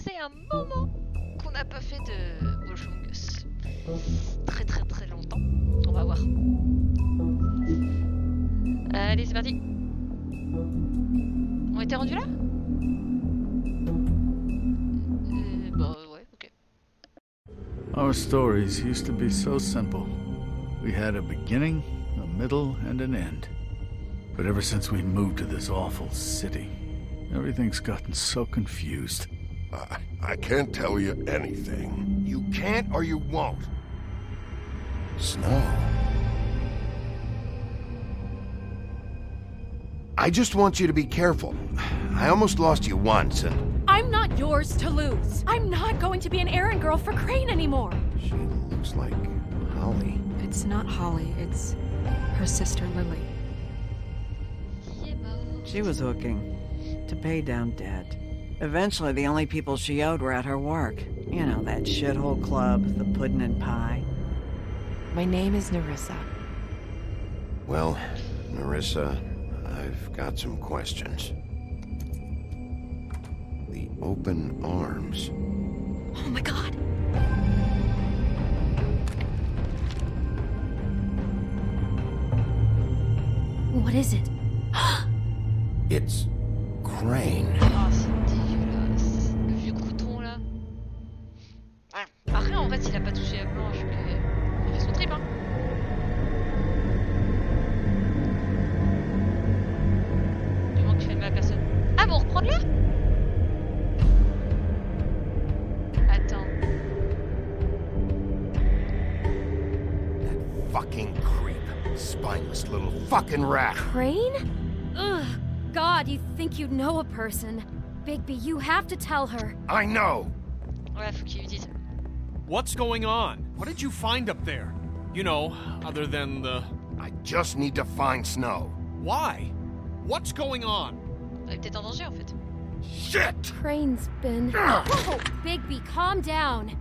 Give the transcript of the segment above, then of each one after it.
faisait un moment qu'on n'a pas fait de Wolfungus. Très très très longtemps. On va voir. Allez, c'est parti. On était rendu là? Bah ouais, ok. Our stories used to be so simple. We had a beginning, a middle, and an end. But ever since we moved to this awful city, everything's gotten so confused. I can't tell you anything. You can't or you won't. Snow. I just want you to be careful. I almost lost you once, and... I'm not yours to lose. I'm not going to be an errand girl for Crane anymore. She looks like Holly. It's not Holly, it's her sister Lily. She was looking to pay down debt. Eventually, the only people she owed were at her work. You know, that shithole club, the Puddin' and Pie. My name is Nerissa. Well, Nerissa, I've got some questions. The open arms. Oh my god. What is it? It's Crane. Ah, c'est dégueulasse. Le vieux crouton là. Ouais. Après, en fait, s'il a pas touché à Blanche, il fait son trip, hein. Du moment qu'il fait de mal à personne. Ah, bon, reprendre là? Attends. That fucking creep. Spineless little fucking rat. Crane? Ugh. God, you think you know a person. Bigby, you have to tell her. I know. Ouais, faut qu'il lui dise. What's going on? What did you find up there? You know, other than the... I just need to find Snow. Why? What's going on? Elle est peut-être en danger en fait. Shit! Crane's been... Whoa! Bigby, calm down.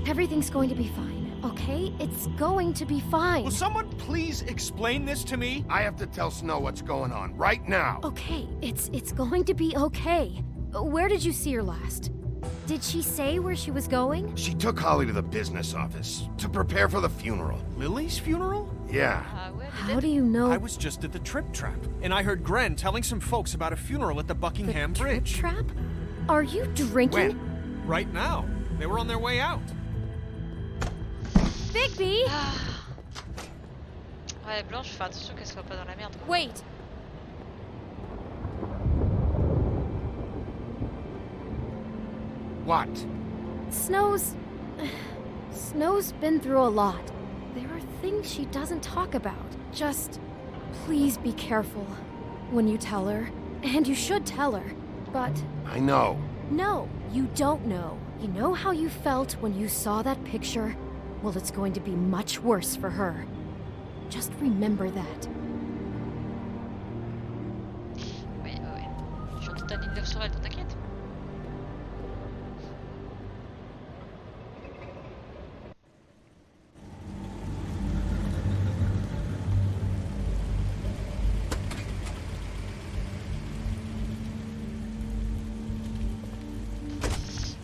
Everything's going to be fine, okay? It's going to be fine. Will someone please explain this to me? I have to tell Snow what's going on right now. Okay, it's going to be okay. Where did you see her last? Did she say where she was going? She took Holly to the business office to prepare for the funeral. Lily's funeral? Yeah. Ah ouais, How do you know? I was just at the Trip Trap, and I heard Gren telling some folks about a funeral at the Buckingham the trip Bridge. trap? Are you drinking? When? Right now. They were on their way out. Bigby! Ah. Ouais, Blanche, fais attention qu'elle soit pas dans la merde. Quoi. Wait. What? Snow's been through a lot. There are things she doesn't talk about. Just please be careful when you tell her. And you should tell her. But I know. no, you don't know. You know how you felt when you saw that picture? Well, it's going to be much worse for her. Just remember that. Ouais, ouais, ouais. Je suis en totale ligne 9 sur elle, t'inquiète.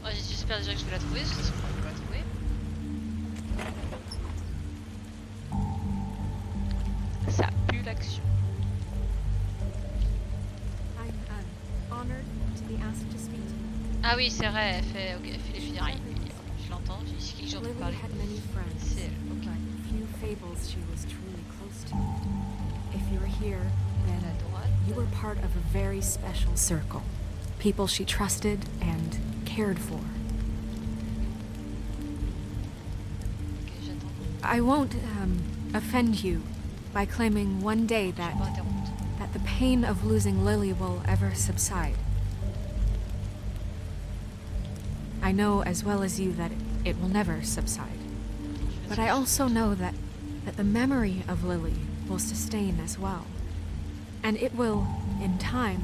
Oh, j'espère déjà que je vais la trouver, parce que sinon je vais pas la trouver. Ça pue l'action. I'm honored to be asked to speak to you. Ah oui, c'est vrai, elle fait les funérailles. Je l'entends, j'ai ici qui j'ai entendu Lily parler. had many friends, C'est elle, ok. but few fables she was truly close to. If you were here, then À droite. you were part of a very special circle. People she trusted and cared for. Ok, j'attends. I won't offend you by claiming one day Je vais pas interrompre. that the pain of losing Lily will ever subside. I know as well as you that it will never subside. But I also know that the memory of Lily will sustain as well. And it will, in time,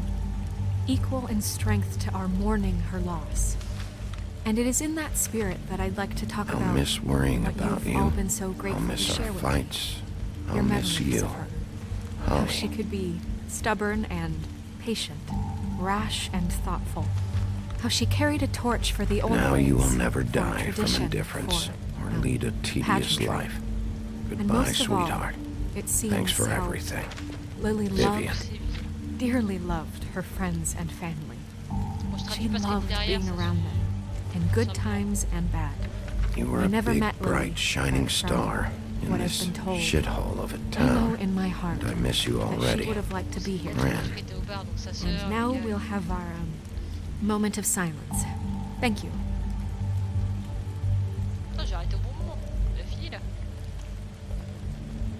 equal in strength to our mourning her loss. And it is in that spirit that I'd like to talk I'll about miss worrying what about you've you. all been so I'll grateful to miss share our with fights. me. Your I'll miss memories you. of her. How Holly. she could be stubborn and patient, rash and thoughtful. How she carried a torch for the old Now you will ways, never for die from tradition, indifference for, or lead a tedious pageantry. life. And Goodbye, most of all, sweetheart. it seems Thanks for how everything. Lily Vivian. loved, dearly loved her friends and family. Bon, je She traduis pas ce qu'elle loved dit derrière. being ça, around them, in good times and bad. You were I a never big, met Lily, bright, shining but from star in what I've this been told, shithole of a I know town. in my heart And I miss you that she already. would have liked to be here Ran. tonight. qui était au bar, donc sa sœur. And now Miguel. we'll have our moment of silence. Thank you. Attends, j'ai arrêté au bon moment. Elle a fini là.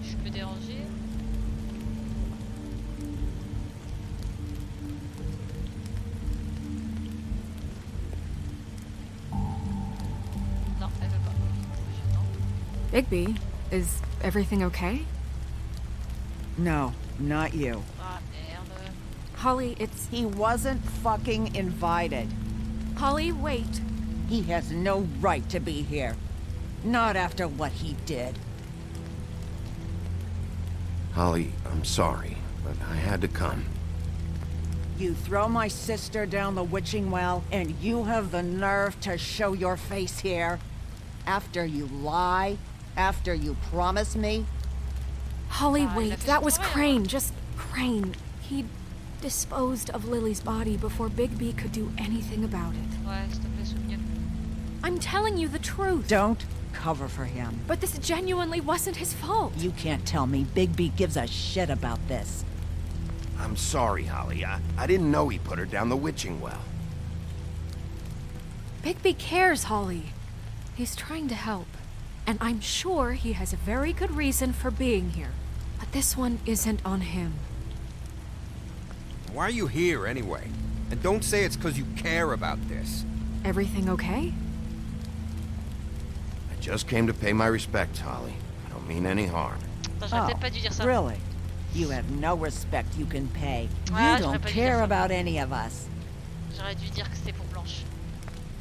Je peux déranger. Non, elle veut pas. J'attends. Bigby, is everything okay? No, not you. Ah merde. Holly, it's... He wasn't fucking invited. Holly, wait. He has no right to be here. Not after what he did. Holly, I'm sorry, but I had to come. You throw my sister down the witching well, and you have the nerve to show your face here? After you lie? After you promise me? Holly, Ah, il a wait. fait That son was travail, Crane. Just Crane. He disposed of Lily's body before Bigby could do anything about it. Ouais, s'il te plaît, souviens. I'm telling you the truth. Don't cover for him. But this genuinely wasn't his fault. You can't tell me Bigby gives a shit about this. I'm sorry, Holly. I didn't know he put her down the witching well. Bigby cares, Holly. He's trying to help. And I'm sure he has a very good reason for being here. But this one isn't on him. Why are you here, anyway? And don't say it's because you care about this. Everything okay? I just came to pay my respects, Holly. I don't mean any harm. Attends, j'aurais peut-être pas dû dire ça. Really? You have no respect you can pay. Ah, You j'aurais don't pas dû care dire ça. about any of us. J'aurais dû dire que c'était pour Blanche.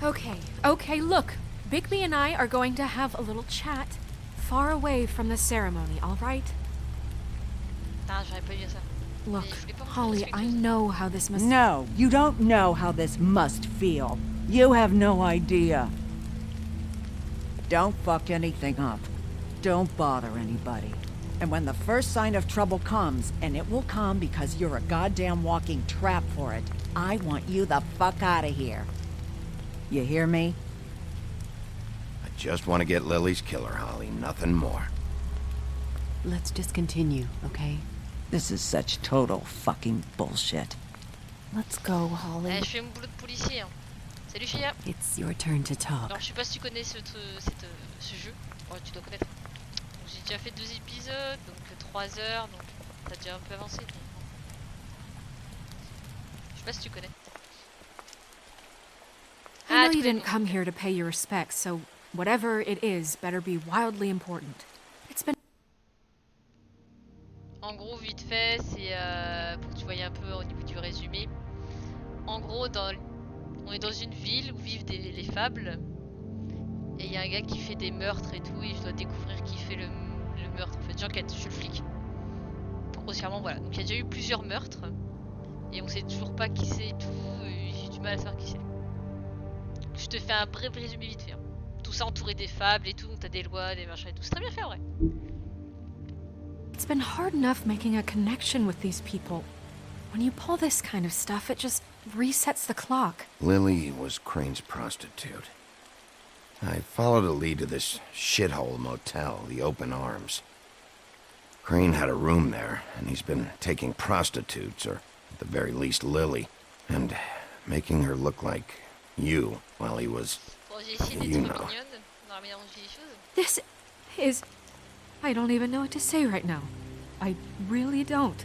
Okay, look. Bigby and I are going to have a little chat far away from the ceremony, all right? Putain, j'aurais pas dû dire ça. Look, Mais je voulais pas montrer Holly, I respectueuse. know how this must... No, you don't know how this must feel. You have no idea. Don't fuck anything up. Don't bother anybody. And when the first sign of trouble comes, and it will come because you're a goddamn walking trap for it, I want you the fuck out of here. You hear me? I just want to get Lily's killer, Holly. Nothing more. Let's just continue, okay? This is such total fucking bullshit. Let's go, Holly. Eh, je fais mon boulot de policier. Hein. Salut Chia. It's your turn to talk. Alors je sais pas si tu connais ce jeu. Ouais, tu dois connaître. Donc, j'ai déjà fait 2 épisodes, donc 3 heures, donc t'as déjà un peu avancé. Mais... Je sais pas si tu connais. I know tu you connais didn't come here to pay your respects, so whatever it is better be wildly important. It's been... En gros, vite fait, c'est pour que tu voyes un peu au niveau du résumé. En gros, on est dans une ville où vivent les fables. Et il y a un gars qui fait des meurtres et tout, et je dois découvrir qui fait le meurtre. En fait, j'enquête, je suis le flic. Grossièrement, voilà. Donc il y a déjà eu plusieurs meurtres. Et on sait toujours pas qui c'est et tout. Et j'ai du mal à savoir qui c'est. Je te fais un bref résumé vite fait. Hein. Tout ça entouré des fables et tout, donc t'as des lois, des machins et tout. C'est très bien fait en vrai. It's been hard enough making a connection with these people. When you pull this kind of stuff, it just resets the clock. Lily was Crane's prostitute. I followed a lead to this shithole motel, the Open Arms. Crane had a room there, and he's been taking prostitutes, or at the very least Lily, and making her look like you while he was... Bon, j'ai essayé d'être You know. mignonne dans la manière dont je dis les choses. This is... I don't even know what to say right now. I really don't.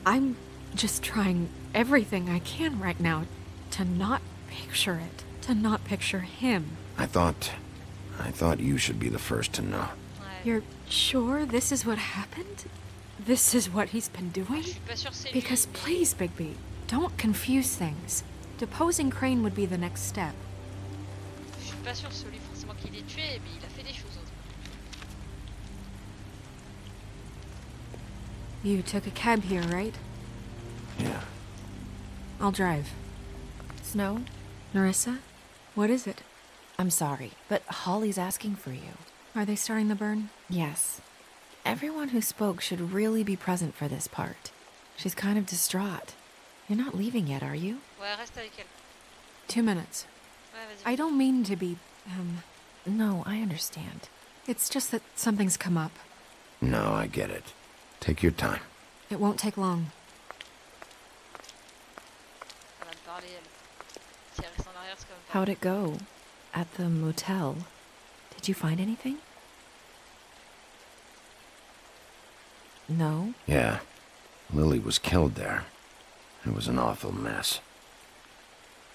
I'm just trying everything I can right now to not picture it. To not picture him. I thought you should be the first to know. Ouais. You're sure this is what happened? This is what he's been doing? Je suis pas sûre c'est Because lui, please, Bigby, don't confuse things. Deposing Crane would be the next step. Je suis pas sûre que c'est lui forcément qui l'ait tué, mais il a fait des choses autres. You took a cab here, right? Yeah. I'll drive. Snow, Narissa? What is it? I'm sorry, but Holly's asking for you. Are they starting the burn? Yes. Everyone who spoke should really be present for this part. She's kind of distraught. You're not leaving yet, are you? Ouais, reste avec elle. 2 minutes. Ouais, vas-y. I don't mean to be, No, I understand. It's just that something's come up. No, I get it. Take your time. It won't take long. Elle va me parler, elle. Si elle reste en arrière, c'est quand même pas... How'd it go? At the motel? Did you find anything? No? Yeah. Lily was killed there. It was an awful mess.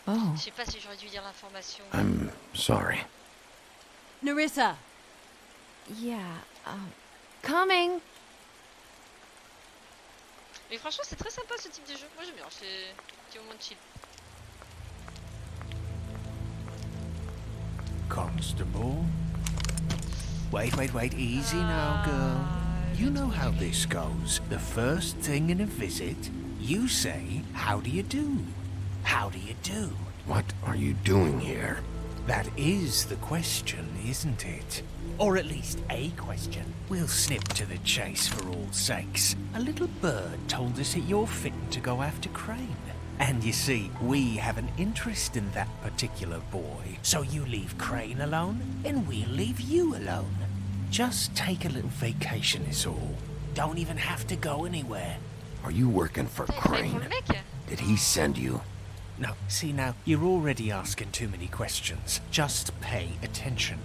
Oh. Je sais pas si j'aurais dû dire l'information. I'm sorry. Narissa! Yeah, coming! Mais franchement, c'est très sympa ce type de jeu. Moi j'aime bien, c'est un petit moment de chill. Constable? Wait, easy now, girl. You know how this goes. The first thing in a visit, you say, how do you do? How do you do? What are you doing here? That is the question, isn't it? Or at least a question. We'll snip to the chase for all sakes. A little bird told us that you're fitting to go after Crane. And you see, we have an interest in that particular boy. So you leave Crane alone, and we'll leave you alone. Just take a little vacation is all. Don't even have to go anywhere. Are you working for Crane? Did he send you? No, see now, you're already asking too many questions. Just pay attention.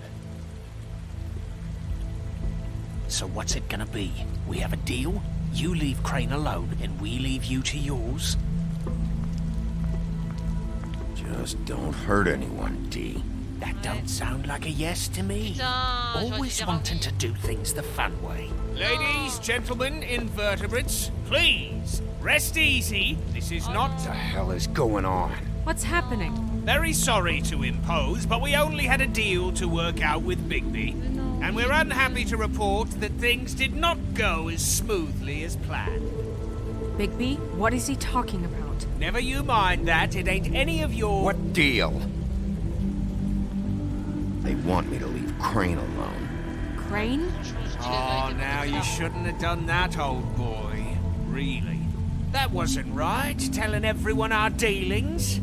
So what's it gonna be? We have a deal? You leave Crane alone, and we leave you to yours? Just don't hurt anyone, D. That don't sound like a yes to me. Putain, j'aurais dû Always dire wanting oui. to do things the fun way. Ladies, gentlemen, invertebrates, please, rest easy. This is not... What the hell is going on? What's happening? Very sorry to impose, but we only had a deal to work out with Bigby. And we're unhappy to report that things did not go as smoothly as planned. Bigby, what is he talking about? Never you mind that, it ain't any of your... What deal? They want me to leave Crane alone. Crane? Oh, now you shouldn't have done that, old boy. Really. That wasn't right, telling everyone our dealings.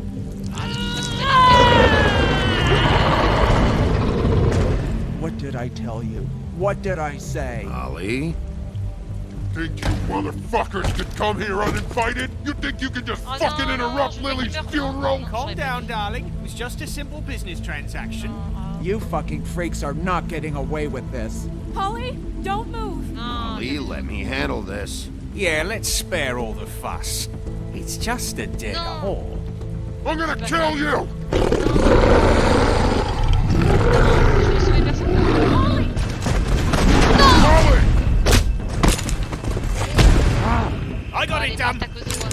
What did I tell you? What did I say? Ollie? Think you motherfuckers could come here uninvited? You think you can just Oh, fucking no, interrupt no, Lily's je vais funeral? Calm down, darling. It was just a simple business transaction. You fucking freaks are not getting away with this. Holly, don't move! Non, Ollie, let me handle this. Yeah, let's spare all the fuss. It's just a dead No. hole. I'm gonna kill you! je vais sauver personne. Holly! Ollie! I got Elle it est morte done. à cause de moi.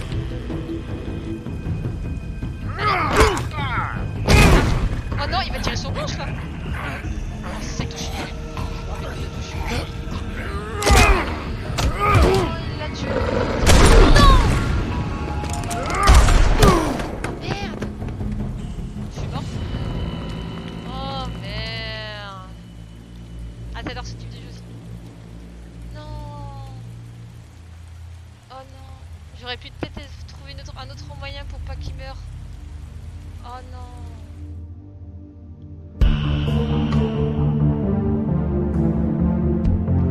Oh non, il va tirer sur blanche là. Oh, c'est touché. Oh, il l'a tué. Non! Merde! Je suis mort. Oh merde. Ah, t'adores ce type de jeu aussi. Non. Oh non. J'aurais pu peut-être trouver un autre moyen pour pas qu'il meure. Oh non.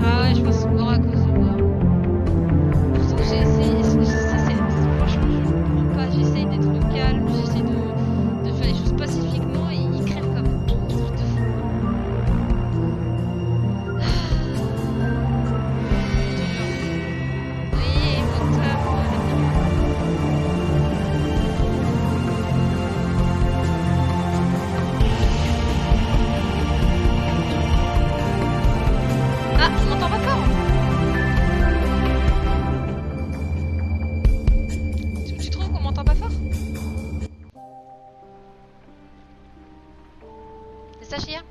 Ah ouais, je pense mort à cause de moi. Pourtant j'ai essayé, franchement je comprends pas, j'essaye d'être calme, j'essaie de faire les choses pacifiquement et il crève comme un truc de fou. Oui, moteur, ah, on m'entend pas fort. Tu trouves qu'on m'entend pas fort? C'est ça, Chia?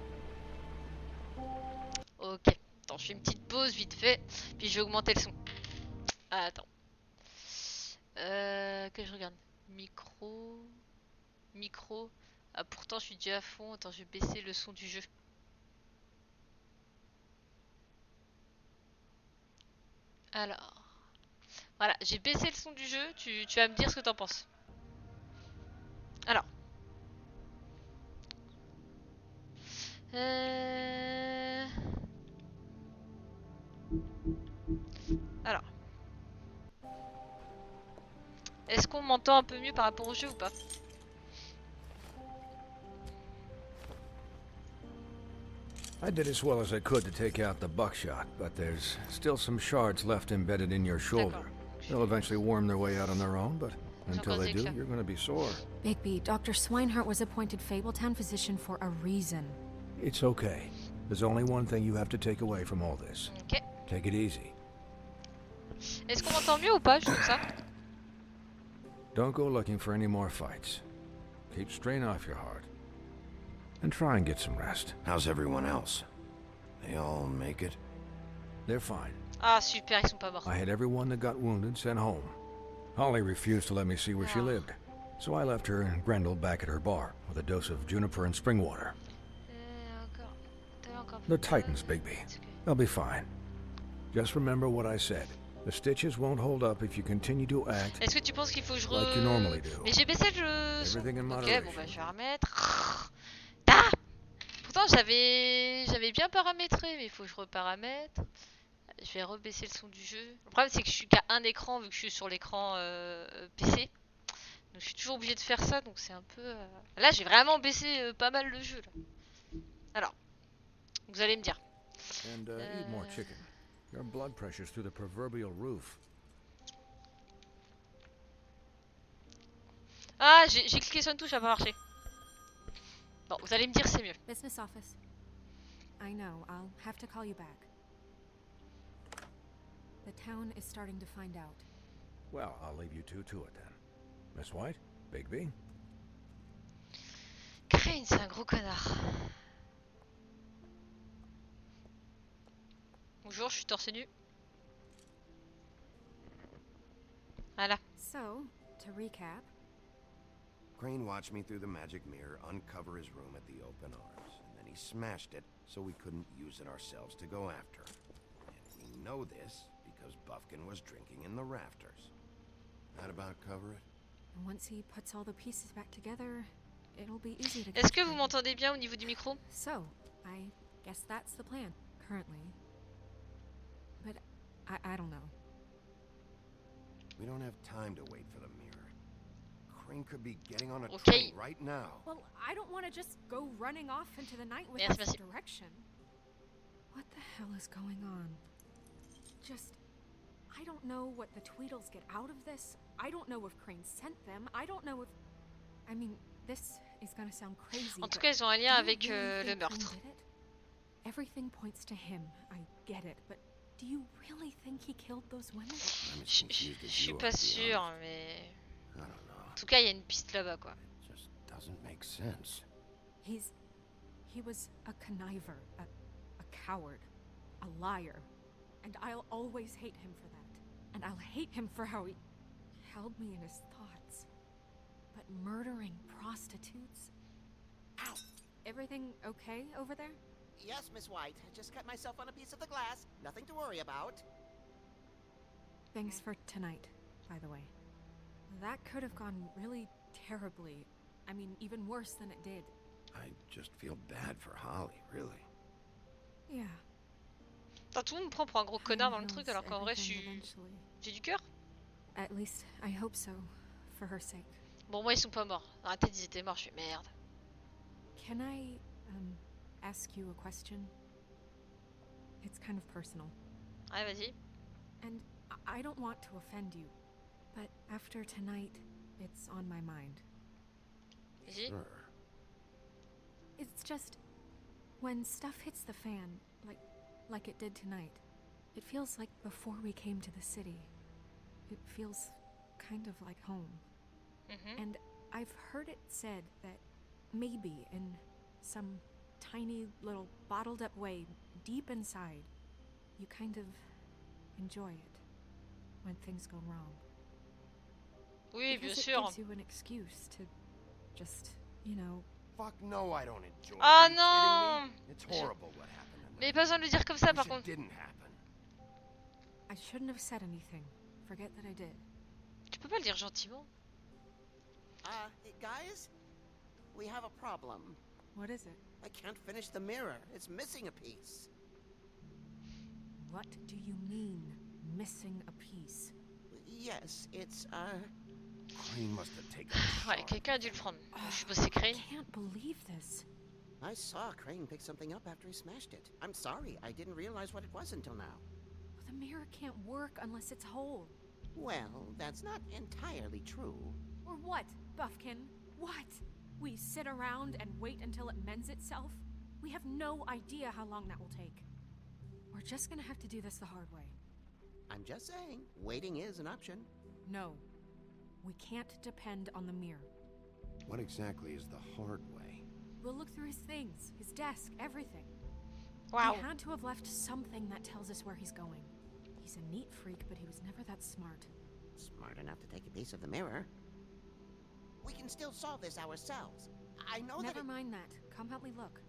Ok. Attends, je fais une petite pause vite fait, puis je vais augmenter le son. Ah, attends. Que je regarde. Micro. Ah, pourtant, je suis déjà à fond. Attends, je vais baisser le son du jeu. Alors, voilà, j'ai baissé le son du jeu. Tu vas me dire ce que t'en penses. Alors. Alors. Est-ce qu'on m'entend un peu mieux par rapport au jeu ou pas? I did as well as I could to take out the buckshot, but there's still some shards left embedded in your shoulder. They'll eventually worm their way out on their own, but until they do, you're gonna be sore. Bigby, Dr. Swinehart was appointed Fabletown physician for a reason. It's okay. There's only one thing you have to take away from all this. Ok. Take it easy. Est-ce qu'on m'entend mieux ou pas? Je trouve ça. Don't go looking for any more fights. Keep strain off your heart. And try and get some rest. How's everyone else? They all make it? They're fine. Ah super, ils sont pas morts. I had everyone that got wounded sent home. Holly refused to let me see where she lived, so I left her and Grendel back at her bar with a dose of juniper and spring water. The Titans, Bigby. They'll be fine. Just remember what I said. The stitches won't hold up if you continue to act Est-ce que tu penses qu'il faut que je like you normally do. Mais j'ai baissé le son. Everything in Ok, moderation. bon bah je vais remettre. Ah pourtant j'avais bien paramétré, mais il faut que je reparamètre. Je vais rebaisser le son du jeu. Le problème c'est que je suis qu'à un écran vu que je suis sur l'écran PC. Donc je suis toujours obligé de faire ça, donc c'est un peu... Là j'ai vraiment baissé pas mal le jeu. Là. Alors, vous allez me dire. And eat more chicken. Your blood pressure's through the proverbial roof. Ah, j'ai cliqué sur une touche, ça va marcher. Bon, vous allez me dire c'est mieux. Business office. I know, I'll have to call you back. The town is starting to find out. Well, I'll leave you two to it then. Miss White? Bigby? Crane, c'est un gros connard. Bonjour, je suis torse nu. Voilà. So, to recap. Crane watched me through the magic mirror uncover his room at the open arms, and then he smashed it so we couldn't use it ourselves to go after him. And we know this because Buffkin was drinking in the rafters. That about cover it? And once he puts all the pieces back together, it'll be easy to Est-ce que vous m'entendez bien au niveau du micro? So, I guess that's the plan, currently. But I don't know. We don't have time to wait for the mirror. Crane could be getting on a Okay. train right now. Well, I don't want to just go running off into the night Merci, without merci. direction. What the hell is going on? Just... I don't know what the Tweedles get out of this. I don't know if Crane sent them. I don't know if... I mean, this is gonna sound crazy. En tout but cas, ils ont un lien do you avec really le think meurtre. Crane did it? Everything points to him. I get it, but do you really think he killed those women? I'm as Je confused as suis you are, pas to be sûr, honest. mais... I don't know. En tout cas, il y a une piste là-bas, quoi. It just doesn't make sense. He was a conniver, a coward, a liar, and I'll always hate him for that. And I'll hate him for how he held me in his thoughts. But murdering prostitutes? Ow! Everything okay over there? Yes, Miss White. I just cut myself on a piece of the glass. Nothing to worry about. Thanks for tonight, by the way. That could have gone really terribly. I mean, even worse than it did. I just feel bad for Holly, really. Yeah. Putain, tout le monde me prend pour un gros connard dans le Knows truc, alors qu'en vrai, everything eventually. j'ai du cœur. At least I hope so, for her sake. Bon, moi, ils sont pas morts. Dans la tête, ils étaient morts, je fais merde. Can I, ask you a question? It's kind of personal. Ouais, vas-y. And I don't want to offend you, but after tonight, it's on my mind. Vas-y. Sure. It's just, when stuff hits the fan, like it did tonight, it feels like before we came to the city. It feels kind of like home. And I've heard it said that maybe in some tiny little bottled up way deep inside, you kind of enjoy it when things go wrong. Oui, bien Because it sûr. gives you an excuse to just, you know, Fuck no, I don't enjoy it. Ah Are you non! kidding me? It's horrible what happened in Mais pas besoin de le dire comme ça par contre. It didn't happen. I shouldn't have said anything. Forget that I did. Tu peux pas le dire gentiment. Guys? We have a problem. What is it? I can't finish the mirror. It's missing a piece. What do you mean, missing a piece? Yes, it's, Crane must have taken it. Ouais, quelqu'un a dû le prendre. Je suppose c'est Crane. I can't believe this. I saw Crane pick something up after he smashed it. I'm sorry, I didn't realize what it was until now. The mirror can't work unless it's whole. Well, that's not entirely true. Or what, Buffkin? What? We sit around and wait until it mends itself? We have no idea how long that will take. We're just gonna have to do this the hard way. I'm just saying, waiting is an option. No. We can't depend on the mirror. What exactly is the hard way? We'll look through his things, his desk, everything. Wow. He had to have left something that tells us where he's going. He's a neat freak, but he was never that smart. Smart enough to take a piece of the mirror. We can still solve this ourselves. I know that. Never mind that. Come help me look.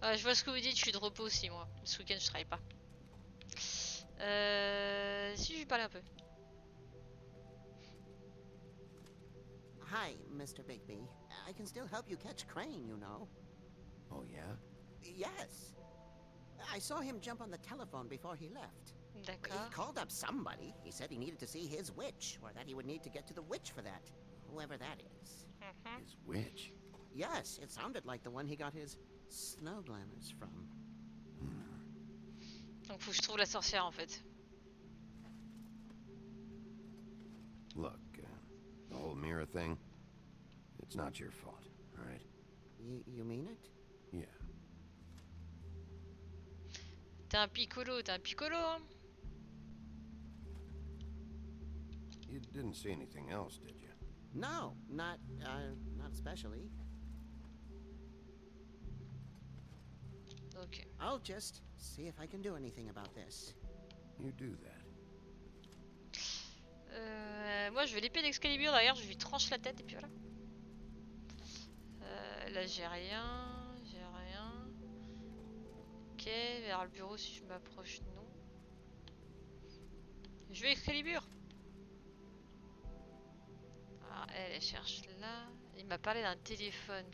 Je vois ce que vous dites, je suis de repos aussi moi. Ce week-end je travaille pas. Si je lui parlais un peu. Hi, Mr. Bigby. I can still help you catch Crane, you know. Oh, yeah? Yes. I saw him jump on the telephone before he left. D'accord. He called up somebody. He said he needed to see his witch, or that he would need to get to the witch for that. Whoever that is. His witch? Yes, it sounded like the one he got his snow glamours from. Donc faut que je trouve la sorcière en fait. Look, the whole mirror thing, it's not your fault, all right? You mean it? Yeah. T'es un piccolo, hein? You didn't see anything else, did you? No, not especially. Ok. I'll just see if I can do anything about this. You do that. Moi je vais l'épée d'Excalibur derrière, je lui tranche la tête et puis voilà. Là j'ai rien, Ok, vers le bureau si je m'approche, non. Je vais Excalibur. Ah, elle cherche là. Il m'a parlé d'un téléphone.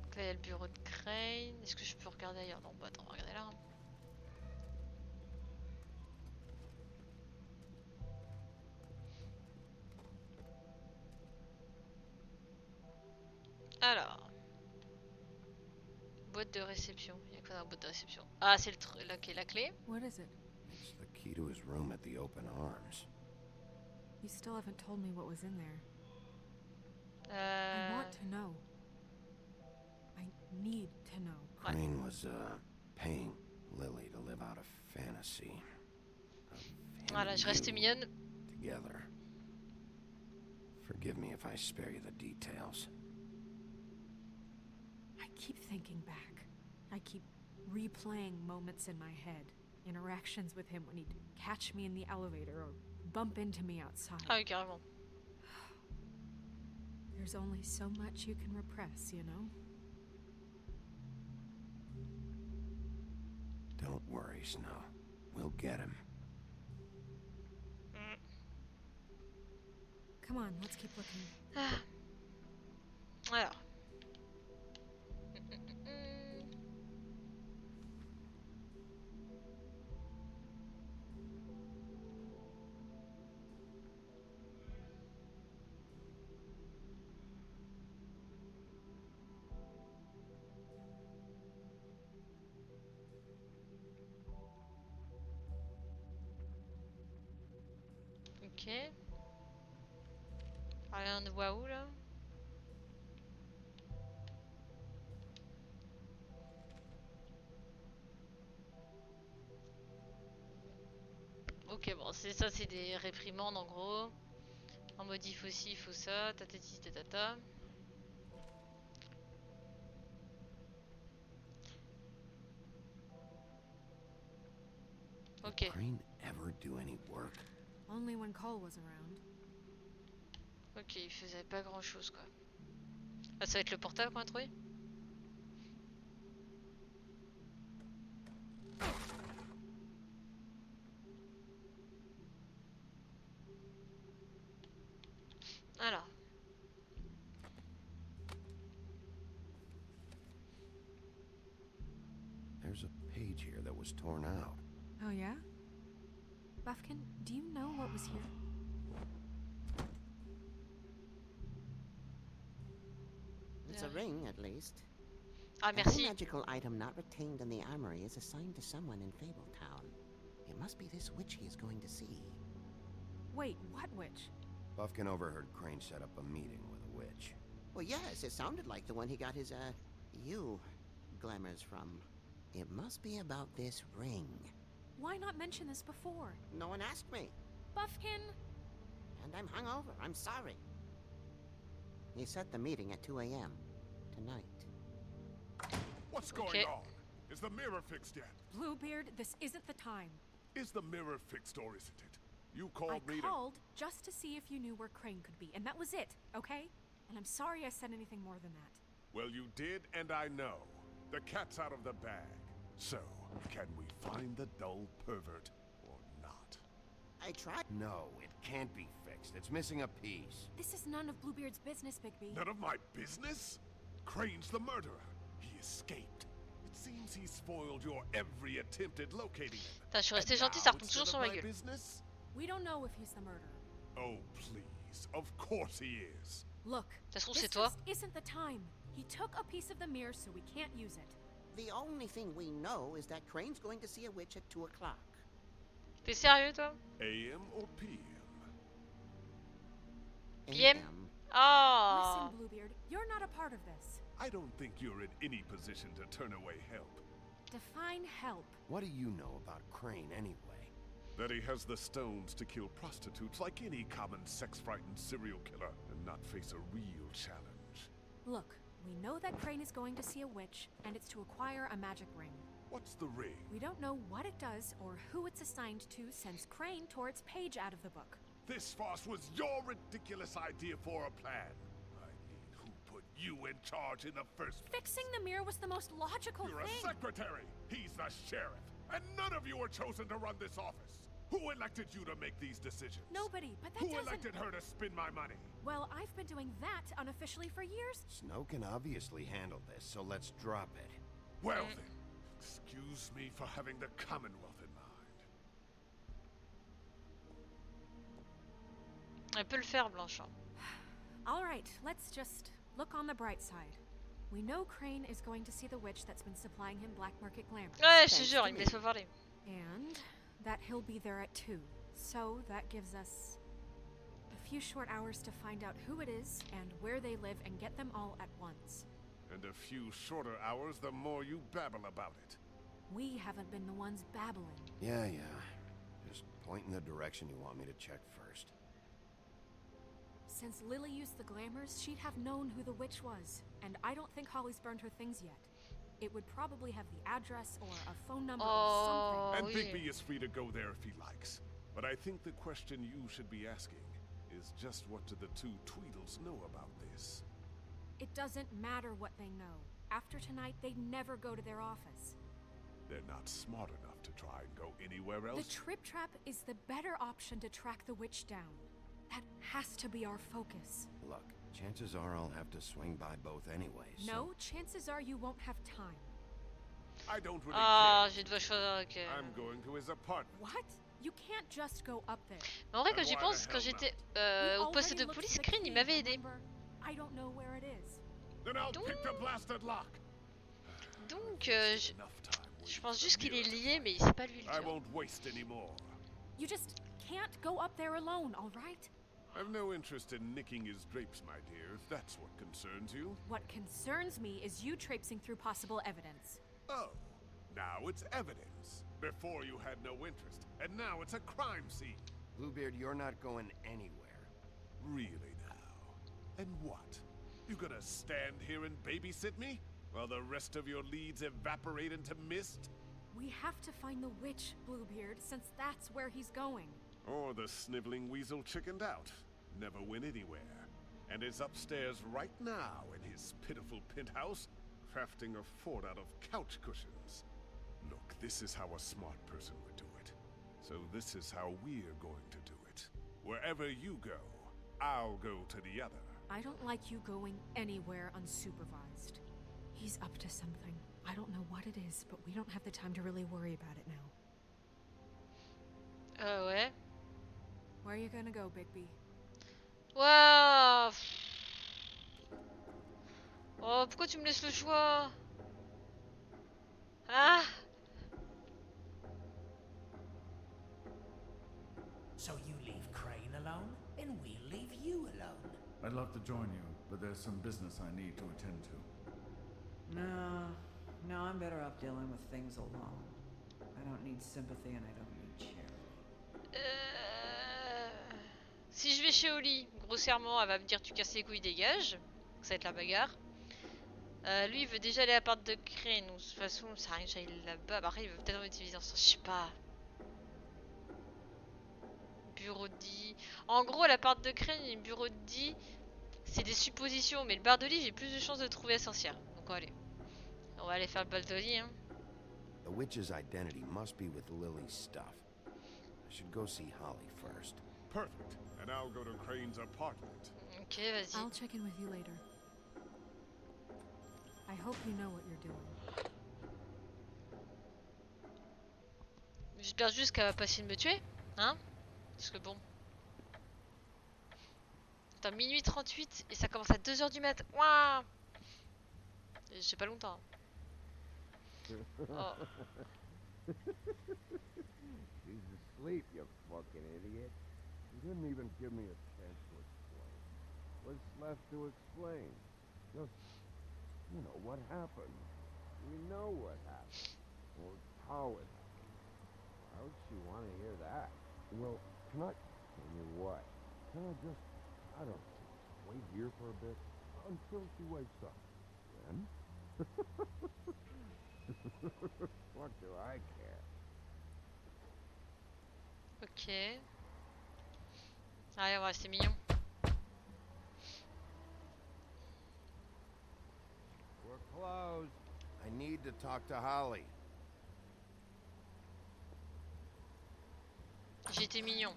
Donc là il y a le bureau de Crane. Est-ce que je peux regarder ailleurs? Non, bah attends, on va regarder là. Alors, boîte de réception. Il y a quoi dans la boîte de réception? Ah, c'est la clé. What is it? It's the key to his room at the Open Arms. You still haven't told me what was in there. I want to know. I need to know. Crane was, paying Lily to live out a fantasy. Voilà, je reste mignonne. Together. Forgive me if I spare you the details. I keep thinking back. I keep replaying moments in my head. Interactions with him when he'd catch me in the elevator or bump into me outside. Ah oui, carrément. There's only so much you can repress, you know? Don't worry, Snow. We'll get him. Come on, let's keep looking. Ah. Alors. Ok. Rien de voit où là? Ok, bon, c'est ça, c'est des réprimandes en gros. En mode il faut ci, il faut ça, tatati tatata. Ok. Crane ever do any work? Only when Cole was around. Ok, il faisait pas grand chose quoi. Ah, ça va être le portable qu'on a trouvé? Alors. There's a page here that was torn out. Oh yeah? Buffkin, do you know what was here? It's a ring, at least. Ah, merci. Every magical item not retained in the armory is assigned to someone in Fabletown. It must be this witch he is going to see. Wait, what witch? Buffkin overheard Crane set up a meeting with a witch. Well, yes, it sounded like the one he got his, glamours from. It must be about this ring. Why not mention this before? No one asked me. Buffkin! And I'm hungover. I'm sorry. He set the meeting at 2 a.m. tonight. What's going on? Is the mirror fixed yet? Bluebeard, this isn't the time. Is the mirror fixed or isn't it? You called me I called just to see if you knew where Crane could be, and that was it, okay? And I'm sorry I said anything more than that. Well, you did, and I know. The cat's out of the bag. So, can we find the dull pervert or not? I tried. No, it can't be fixed. It's missing a piece. This is none of Bluebeard's business, Bigby. None of my business? Crane's the murderer. He escaped. It seems he spoiled your every attempt at locating him. Putain, je suis resté gentil, ça retombe toujours sur ma gueule. Business? We don't know if he's the murderer. Oh, please. Of course he is. Look, this just isn't the time. He took a piece of the mirror, so we can't use it. The only thing we know is that Crane's going to see a witch at 2 o'clock. T'es sérieux, toi? AM or PM? PM? Oh. Listen, Bluebeard, you're not a part of this. I don't think you're in any position to turn away help. Define help. What do you know about Crane, anyway? That he has the stones to kill prostitutes like any common sex-frightened serial killer and not face a real challenge. Look, we know that Crane is going to see a witch, and it's to acquire a magic ring. What's the ring? We don't know what it does or who it's assigned to since Crane tore its page out of the book. This farce was your ridiculous idea for a plan. I mean, who put you in charge in the first place? Fixing the mirror was the most logical You're thing. a secretary. He's the sheriff. And none of you were chosen to run this office. Who elected you to make these decisions? Nobody, but that Who doesn't... elected her to spend my money? Well, I've been doing that unofficially for years. Snow can obviously handle this, so let's drop it. Well then, excuse me for having the Commonwealth in mind. Elle peut le faire, Blanchard. All right, let's just look on the bright side. We know Crane is going to see the witch that's been supplying him black market glamour. Ouais, je te jure, il me laisse pas parler. And that he'll be there at 2. So that gives us a few short hours to find out who it is and where they live and get them all at once. And a few shorter hours, the more you babble about it. We haven't been the ones babbling. Yeah. Just point in the direction you want me to check first. Since Lily used the glamours, she'd have known who the witch was. And I don't think Holly's burned her things yet. It would probably have the address or a phone number or something. And Bigby is free to go there if he likes. But I think the question you should be asking is just what do the two Tweedles know about this? It doesn't matter what they know. After tonight, they'd never go to their office. They're not smart enough to try and go anywhere else. The Trip Trap is the better option to track the witch down. That has to be our focus. Look, chances are I'll have to swing by both anyway, so... No, chances are you won't have time. I don't really Ah, care. je dois choisir. Ok. I'm going to his apartment. What? You can't just go up there. Mais en vrai, quand j'y pense, quand j'étais au poste de police, Crane, il m'avait aidé. I don't know where it is. Then I'll pick the blasted lock. Donc, je pense juste qu'il est lié, mais c'est pas lui le I tueur. won't waste any more. You just can't go up there alone, all right? I've no interest in nicking his drapes, my dear, if that's what concerns you. What concerns me is you traipsing through possible evidence. Oh, now it's evidence. Before you had no interest, and now it's a crime scene. Bluebeard, you're not going anywhere. Really now? And what? You gonna stand here and babysit me? While the rest of your leads evaporate into mist? We have to find the witch, Bluebeard, since that's where he's going. Or the sniveling weasel chickened out, never went anywhere, and is upstairs right now in his pitiful penthouse, crafting a fort out of couch cushions. Look, this is how a smart person would do it. So this is how we're going to do it. Wherever you go, I'll go to the other. I don't like you going anywhere unsupervised. He's up to something. I don't know what it is, but we don't have the time to really worry about it now. Ouais. Where are you gonna go, Bigby? Waouh. Oh, pourquoi tu me laisses le choix? Ah. So you leave Crane alone, and we'll leave you alone. I'd love to join you, but there's some business I need to attend to. No, I'm better off dealing with things alone. I don't need sympathy and I don't need charity. Si je vais chez Oli, grossièrement, elle va me dire tu casses les couilles, dégage. Ça va être la bagarre. Lui, il veut déjà aller à l'appart de Crane. De toute façon, ça rien que j'aille là-bas. Après, il veut peut-être utiliser en sens, je sais pas. Bureau de dit. En gros, l'appart de Crane et le bureau de dit, c'est des suppositions. Mais le bar de lit, j'ai plus de chances de trouver la sorcière. Donc, allez. On va aller faire le bal de lit, hein. The witch's identity must be with Lily's stuff. I should go see Holly first. Perfect. And I'll go to Crane's apartment. Ok, vas-y. I'll check in with you later. I hope you know what you're doing. J'espère juste qu'elle va pas essayer de me tuer, hein? Parce que bon. Attends, minuit 38 et ça commence à 2h du mat. Waouh! J'ai pas longtemps. Oh. She's asleep, you fucking idiot. You didn't even give me a chance to explain. What's left to explain? Just, you know, what happened. We know what happened. Or how it happened. How would she want to hear that? Well, can I... Tell you what. Can I just, I don't know, wait here for a bit? Until she wakes up. Then? What do I care? Ok. Allez, on va rester mignon. We're closed. I need to talk to Holly. J'étais mignon.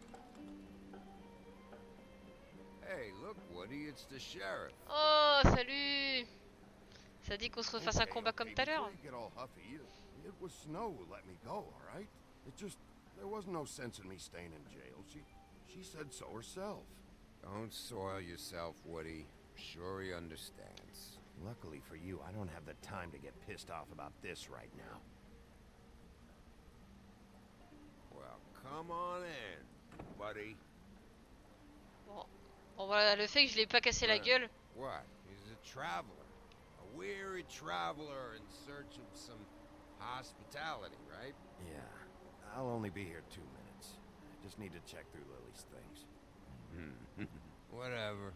Hey, look, Woody, it's the sheriff. Oh, salut! Ça dit qu'on se refasse un combat comme tout à l'heure? Get all huffy. It was Snow who let me go, all right? It just, there was no sense in me staying in jail. She said so herself. Don't soil yourself, Woody. I'm sure he understands. Luckily for you, I don't have the time to get pissed off about this right now. Well, come on in, buddy. Bon. Bon, voilà, le fait que je l'ai pas cassé la gueule. What? He's a traveler. A weary traveler in search of some hospitality, right? Yeah. I'll only be here 2 minutes. I just need to check through Lily's things. Whatever.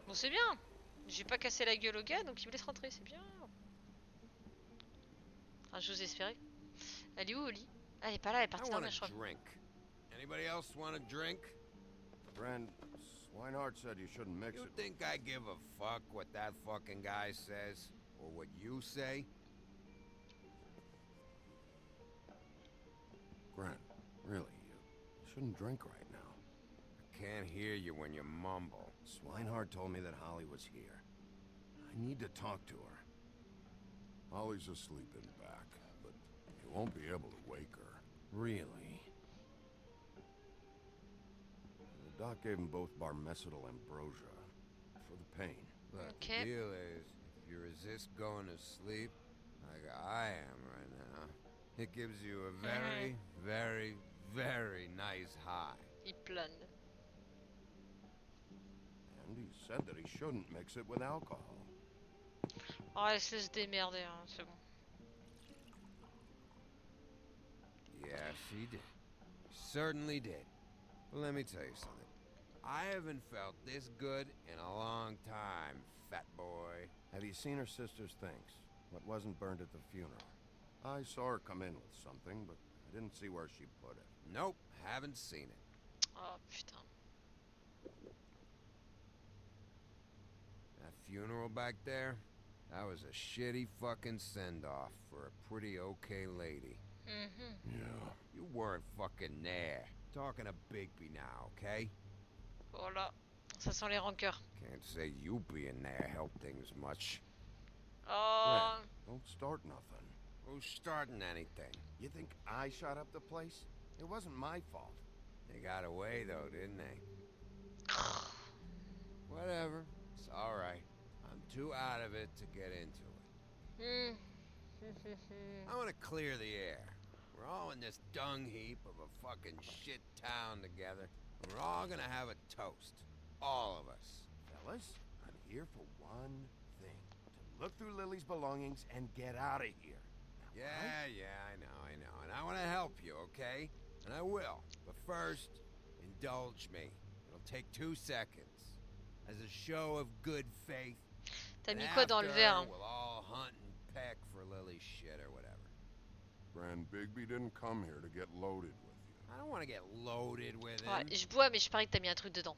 Bon, c'est bien. J'ai pas cassé la gueule au gars, donc il me laisse rentrer, c'est bien. Ah, j'ose espérer. Elle est où, Oli? Elle est pas là, elle est partie dormir, je crois. Drink. Anybody else want a drink? Friend, Swinehart said you shouldn't mix it. You think I give a fuck what that fucking guy says? Or what you say? Grant, really, you shouldn't drink right now. I can't hear you when you mumble. Swinehart told me that Holly was here. I need to talk to her. Holly's asleep in back, but you won't be able to wake her. Really? The doc gave them both Barmecidal ambrosia for the pain. But the deal is, if you resist going to sleep, like I am right now, it gives you a very, very, very nice high. Il plane. And he said that he shouldn't mix it with alcohol. Oh, laisse-le se démerder, hein, c'est bon. Yeah, she did. Certainly did. But let me tell you something. I haven't felt this good in a long time, fat boy. Have you seen her sister's things? What wasn't burned at the funeral? I saw her come in with something, but I didn't see where she put it. Nope, haven't seen it. Oh putain. That funeral back there, that was a shitty fucking send-off for a pretty okay lady. Yeah. You weren't fucking there. Talking to Bigby now, okay? Voilà. Ça sent les rancœurs. Can't say you being there helped things much. Oh. Don't start nothing. Who's starting anything? You think I shot up the place? It wasn't my fault. They got away though, didn't they? Whatever. It's alright. I'm too out of it to get into it. I want to clear the air. We're all in this dung heap of a fucking shit town together. And we're all gonna have a toast. All of us. Fellas, I'm here for one thing. To look through Lily's belongings and get out of here. Now, Yeah, I know. And I want to help you, okay? And I will. But first, indulge me. It'll take 2 seconds. As a show of good faith. T'as And mis quoi dans le after, verre? we'll all hunt and peck for Lily's shit or whatever. Grand Bigby didn't come here to get loaded with you. I don't want to get loaded with him. Ouais, je bois, mais je parie que t'as mis un truc dedans.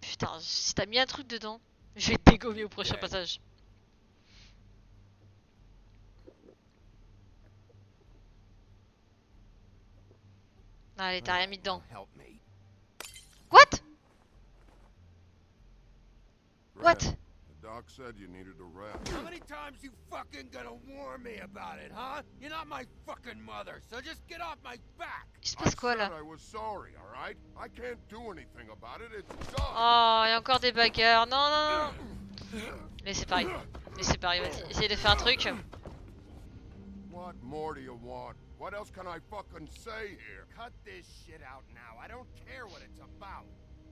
Putain, si t'as mis un truc dedans, je vais te dégommer au prochain passage. Allez, t'as rien mis dedans. What? What? The doc said you needed a rest. How many times you fucking gonna warn me about it, huh? You're not my fucking mother, so just get off my back. Il se passe quoi là? I was sorry, all right? I can't do anything about it. It's done. Oh, il y a encore des bagarres. Non, non, non. Laissez pareil. Laissez pareil, vas-y. Essayez de faire un truc. What more do you want? What else can I fucking say here? Cut this shit out now. I don't care what it's about.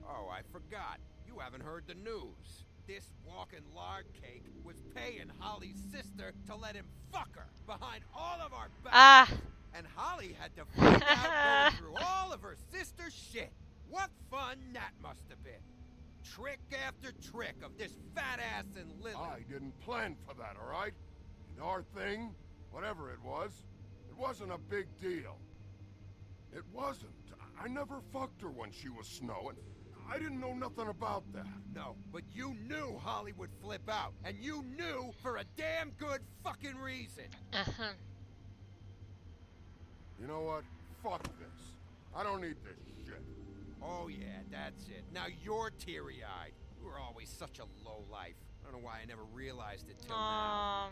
Oh, I forgot. You haven't heard the news. This walking lard cake was paying Holly's sister to let him fuck her behind all of our backs. Ah. And Holly had to find out going through all of her sister's shit. What fun that must have been. Trick after trick of this fat ass and Lily. I didn't plan for that, all right? And our thing, whatever it wasn't a big deal. It wasn't. I never fucked her when she was snowing. I didn't know nothing about that. No, but you knew Holly would flip out. And you knew for a damn good fucking reason. You know what? Fuck this. I don't need this shit. Oh yeah, that's it. Now you're teary-eyed. You were always such a lowlife. I don't know why I never realized it till now.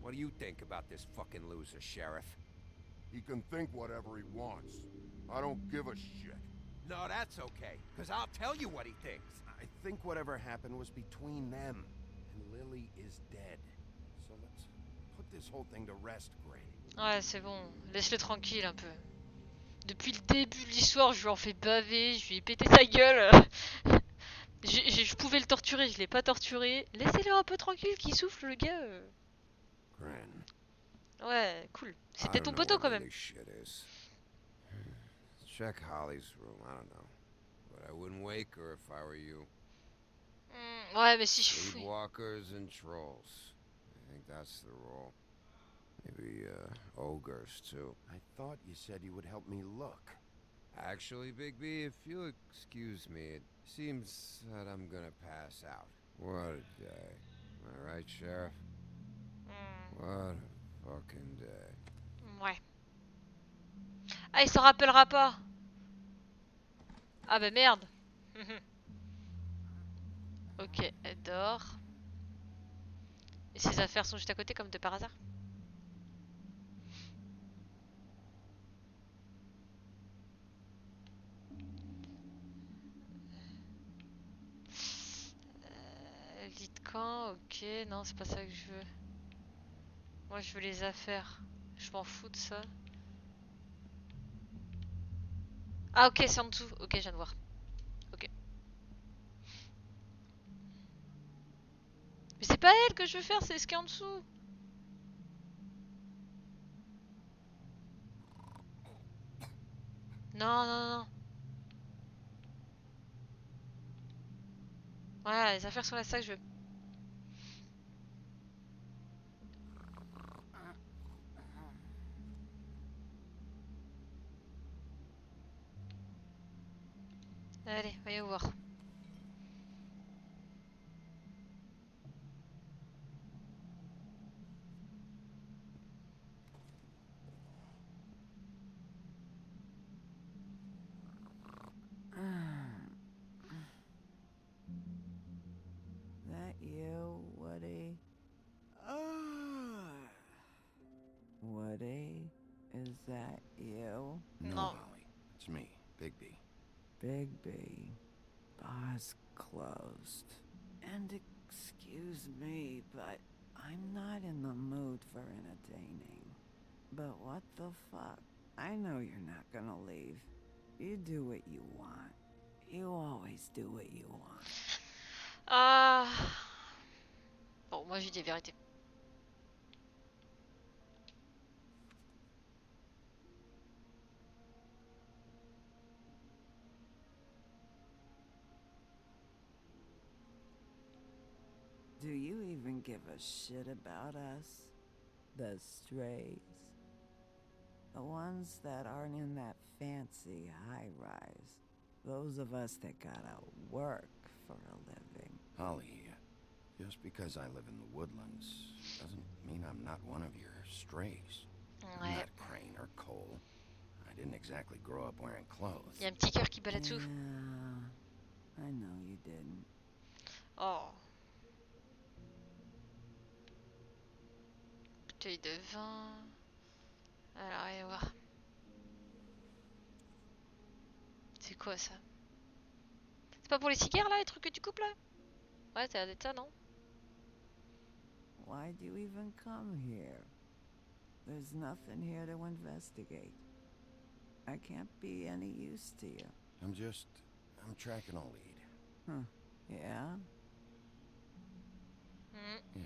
What do you think about this fucking loser, Sheriff? He can think whatever he wants. I don't give a shit. No, that's okay, because I'll tell you what he thinks. I think whatever happened was between them. And Lily is dead. So let's put this whole thing to rest, Gray. Ouais, c'est bon. Laisse-le tranquille un peu. Depuis le début de l'histoire, je lui en fais baver, je lui ai pété sa gueule. Je pouvais le torturer, je l'ai pas torturé. Laissez-le un peu tranquille, qu'il souffle le gars. Ouais, cool. C'était ton poteau quand même. Check Holly's room, I don't know. But I wouldn't wake her if I were you. Ouais, mais si je fouille. Sleepwalkers and trolls. I think that's the rule. Maybe, ogres, too. I thought you said you would help me look. Actually, Bigby, if you'll excuse me, it seems that I'm gonna pass out. What a day. Am I right, Sheriff? What a fucking day. Ouais. Ah, il s'en rappellera pas. Ah bah merde. Ok, elle dort. Et ses affaires sont juste à côté comme de par hasard. Lit de camp, ok, non c'est pas ça que je veux. Moi je veux les affaires. Je m'en fous de ça. Ah ok, c'est en dessous. Ok, je viens de voir. Ok. Mais c'est pas elle que je veux faire, c'est ce qui est en dessous. Non, non, non. Voilà, les affaires sont là, c'est ça que je veux. Allez, voyons voir. That you, Woody? Woody? Is that you? No, No. Holly. It's me, Bigby. Bigby. Bar's closed. And excuse me, but I'm not in the mood for entertaining. But what the fuck? I know you're not gonna leave. You do what you want. You always do what you want. Ah. Bon, moi j'ai des vérités. Do you even give a shit about us? The strays? The ones that aren't in that fancy high-rise. Those of us that gotta work for a living. Holly, just because I live in the woodlands doesn't mean I'm not one of your strays. I'm Ouais. not Crane or Cole. I didn't exactly grow up wearing clothes. Il y a un petit cœur qui bat là-dessous. Yeah, I know you didn't. Oh. Bouteille de vin. Alors, allez voir. C'est quoi ça? C'est pas pour les cigares là, les trucs que tu coupes là? Ouais, ça a l'air d'être ça, non? Why do you even come here? There's nothing here to investigate. I can't be any use to you. I'm tracking a lead. Huh. Yeah? Yeah.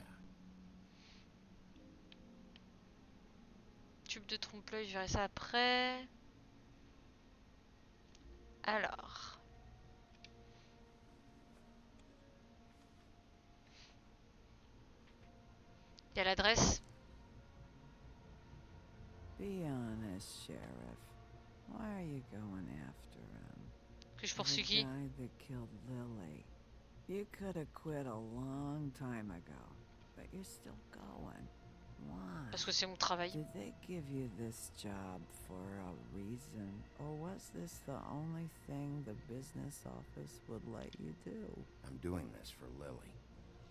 Tube de trompe-l'œil, je verrai ça après. Alors. Il y a l'adresse. Be honest, Sheriff. Why are you going after him? Que je poursuis qui? The guy that killed Lily. You could have quit a long time ago, but you're still going. Why? Parce que c'est mon travail. Did they give you this job for a reason, or was this the only thing the business office would let you do? I'm doing this for Lily.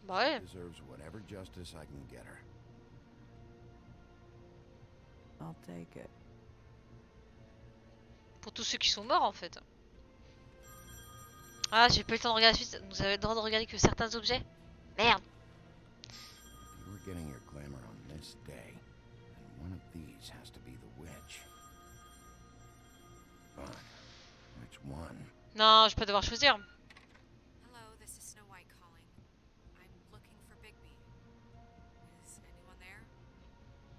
Bah ouais. She deserves whatever justice I can get her. I'll take it. Pour tous ceux qui sont morts en fait. Ah, j'ai pas eu le temps de regarder la suite. Vous avez le droit de regarder que certains objets? Merde. If you were getting your glamour on this day, then one of these has to be the witch. But which one? Non, je vais pas devoir choisir. Hello, this is Snow White calling. I'm looking for Bigby. Is anyone there?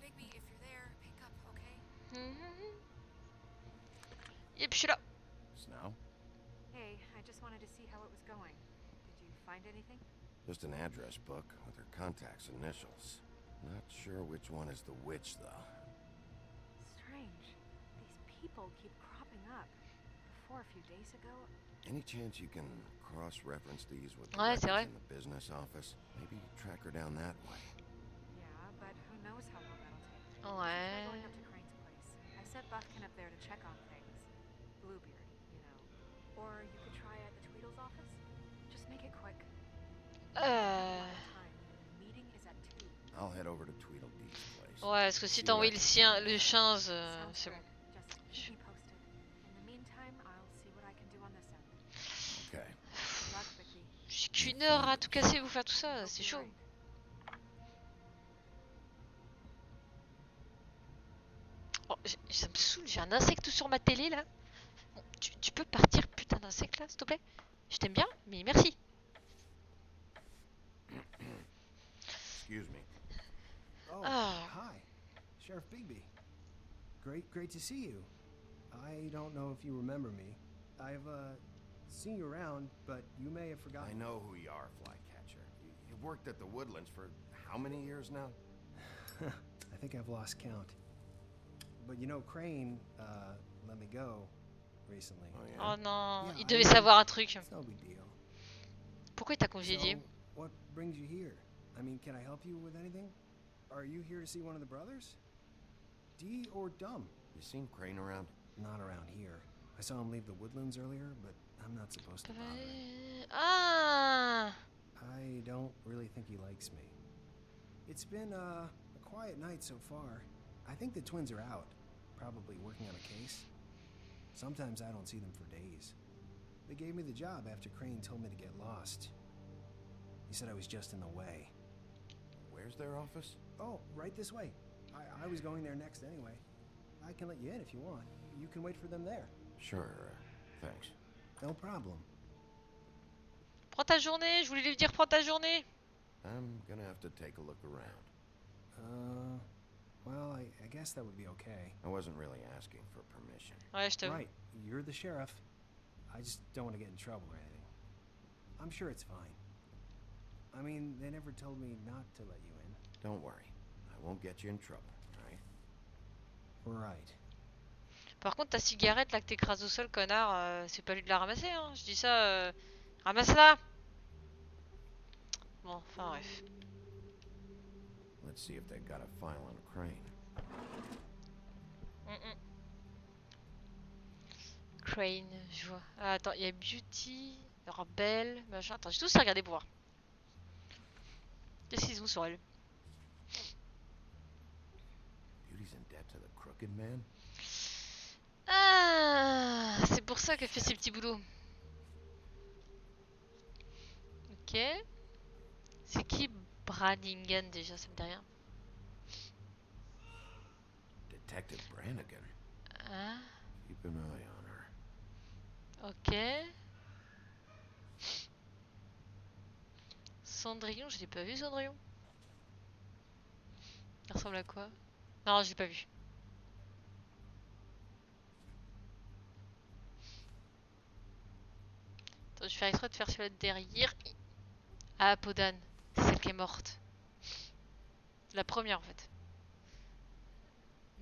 Bigby, if you're there, pick up, okay? Et puis je suis là. Snow? Hey, I just wanted to see how it was going. Did you find anything? Just an address book with her contact's initials. Not sure which one is the witch, though. Strange. These people keep cropping up. Before a few days ago. Any chance you can cross-reference these with the Ouais, c'est vrai. records in the business office? Maybe track her down that way. Yeah, but who knows how long that'll take. Ouais. We're going up to Crane's place. I sent Buffkin up there to check on things. Bluebeard, you know. Or you could try at the Tweedle's office. Just make it quick. Meeting is at 2. I'll head over to Tweedledee's place. Ouais, parce que si See t'as envoyé what le 15, c'est bon. Just keep me posted. In the meantime, I'll see what I can do on this end. Okay. Good luck, Bigby. J'ai qu'une heure à tout casser, vous faire tout ça, c'est chaud. Oh, ça me saoule, j'ai un insecte sur ma télé là. Bon, tu peux partir, putain d'insecte là, s'il te plaît? Je t'aime bien, mais merci. Excuse me. Oh, Ah. hi. Sheriff Bigby. Great to see you. I don't know if you remember me. I've, seen you around, but you may have forgotten. I know who you are, Flycatcher. You've worked at the Woodlands for how many years now? I think I've lost count. But you know, Crane, let me go. recently. Oh non, Yeah, il I devait mean, savoir un truc. it's no big deal. Pourquoi il t'a congédié? So, what brings you here? I mean, can I help you with anything? Are you here to see one of the brothers? D or Dumb? You seen Crane around? Not around here. I saw him leave the woodlands earlier, but I'm not supposed to bother him. Ah! I don't really think he likes me. It's been a quiet night so far. I think the twins are out, probably working on a case. Sometimes I don't see them for days. They gave me the job after Crane told me to get lost. He said I was just in the way. Where's their office? Oh, right this way. I was going there next anyway. I can let you in if you want. You can wait for them there. Sure, thanks. No problem. Prends ta journée, je voulais lui dire prends ta journée. I'm gonna have to take a look around. Well, I guess that would be okay. I wasn't really asking for permission. Ouais, je t'avoue. Right, you're the sheriff. I just don't want to get in trouble or anything. I'm sure it's fine. I mean, they never told me not to let you in. Don't worry. I won't get you in trouble, right? Right. Par contre, ta cigarette là que t'écrases au sol, connard, c'est pas lui de la ramasser, hein. Je dis ça, ramasse-la. Bon, enfin bref. Let's see if they got a file on Crane. Crane, je vois. Ah, attends, il y a Beauty, Rebelle, machin. Attends, j'ai tous à regarder pour voir. Qu'est-ce qu'ils ont sur elle? Beauty's in debt to the Crooked Man? Ah, c'est pour ça qu'elle fait ses petits boulots. Ok. C'est qui Brannigan déjà? Ça me dit rien. Detective Brannigan. Hein? Keep an eye on her. Ok. Cendrillon, je l'ai pas vu Cendrillon. Il ressemble à quoi? Non, je l'ai pas vu. Attends, je vais faire exprès de faire celui-là de derrière. Ah, Podane, c'est celle qui est morte. La première en fait.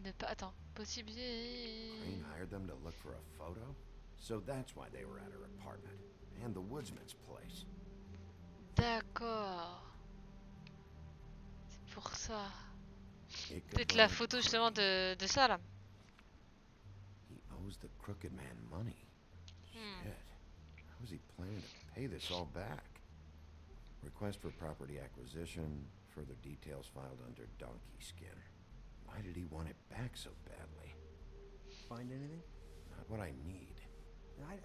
Ne pas. Attends, possible. Crane hired them to look for a photo? So that's why they were at her apartment. And the woodsman's place. D'accord. C'est pour ça. Ichabod Peut-être la photo justement de ça là. He owes the Crooked Man money. Shit. How is he planning to pay this all back? Request for property acquisition. Further details filed under Donkey Skin. Why did he want it back so badly? Find anything? Not what I need.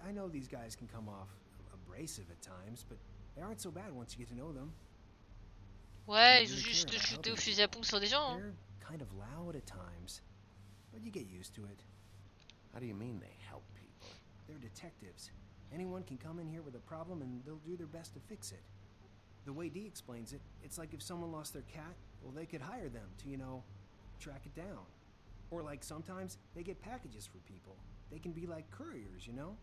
I know these guys can come off abrasive at times, but they aren't so bad once you get to know them. Ouais, ils ont juste shooté au fusil à pompe sur des gens. Hein. They're kind of loud at times, but you get used to it. How do you mean they help people? They're detectives. Anyone can come in here with a problem and they'll do their best to fix it. The way Dee explains it, it's like if someone lost their cat, well, they could hire them to, you know, track it down. Or like sometimes they get packages for people. They can be like couriers, you know?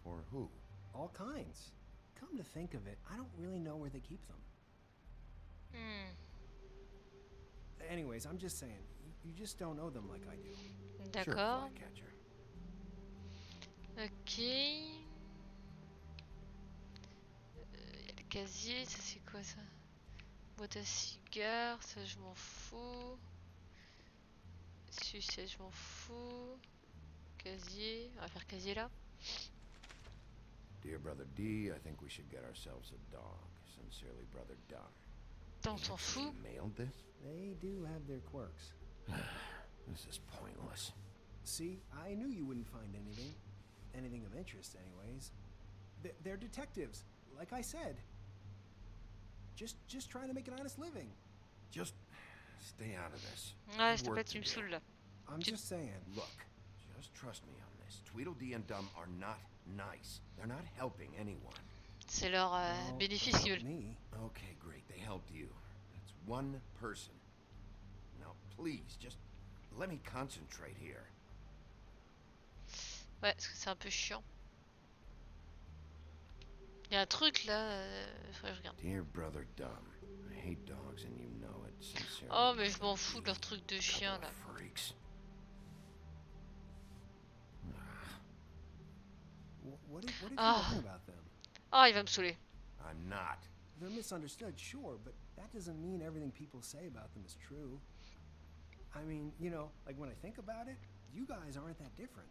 For who? All kinds. Come to think of it, I don't really know where they keep them. Anyways, I'm just saying, you just don't know them like I do. D'accord. Sure, flycatcher. Ok. Y a le casier, ça c'est quoi ça? Boîte à cigares, ça je m'en fous. Sucette, je m'en fous. Casier, on va faire casier là. Dear Brother D, I think we should get ourselves a dog. Sincerely, Brother Dunn. On s'en fout. Mailed this? They do have their quirks. This is pointless. See, I knew you wouldn't find anything. Anything of interest, anyways. They're detectives, like I said. Just trying to make an honest living. Just stay out of this. Ouais, je te plaît, tu me saoules là. I'm just saying. Look, just trust me on this. Tweedledee and Dumb are not nice. They're not helping anyone. C'est leur bénéfice qu'ils veulent. Me. Okay, great. They helped you. That's one person. Now, please, just let me concentrate here. Ouais, parce que c'est un peu chiant. Il y a un truc là, faudrait que je regarde. Dear Brother Dumb, I hate dogs and you know it. Sincerely. Oh, mais je m'en fous de leur truc de chien là. Freaks. What did you Ah. learn about them? Ah, il va me saouler. I'm not. They're misunderstood, sure, but that doesn't mean everything people say about them is true. I mean, you know, like when I think about it, you guys aren't that different.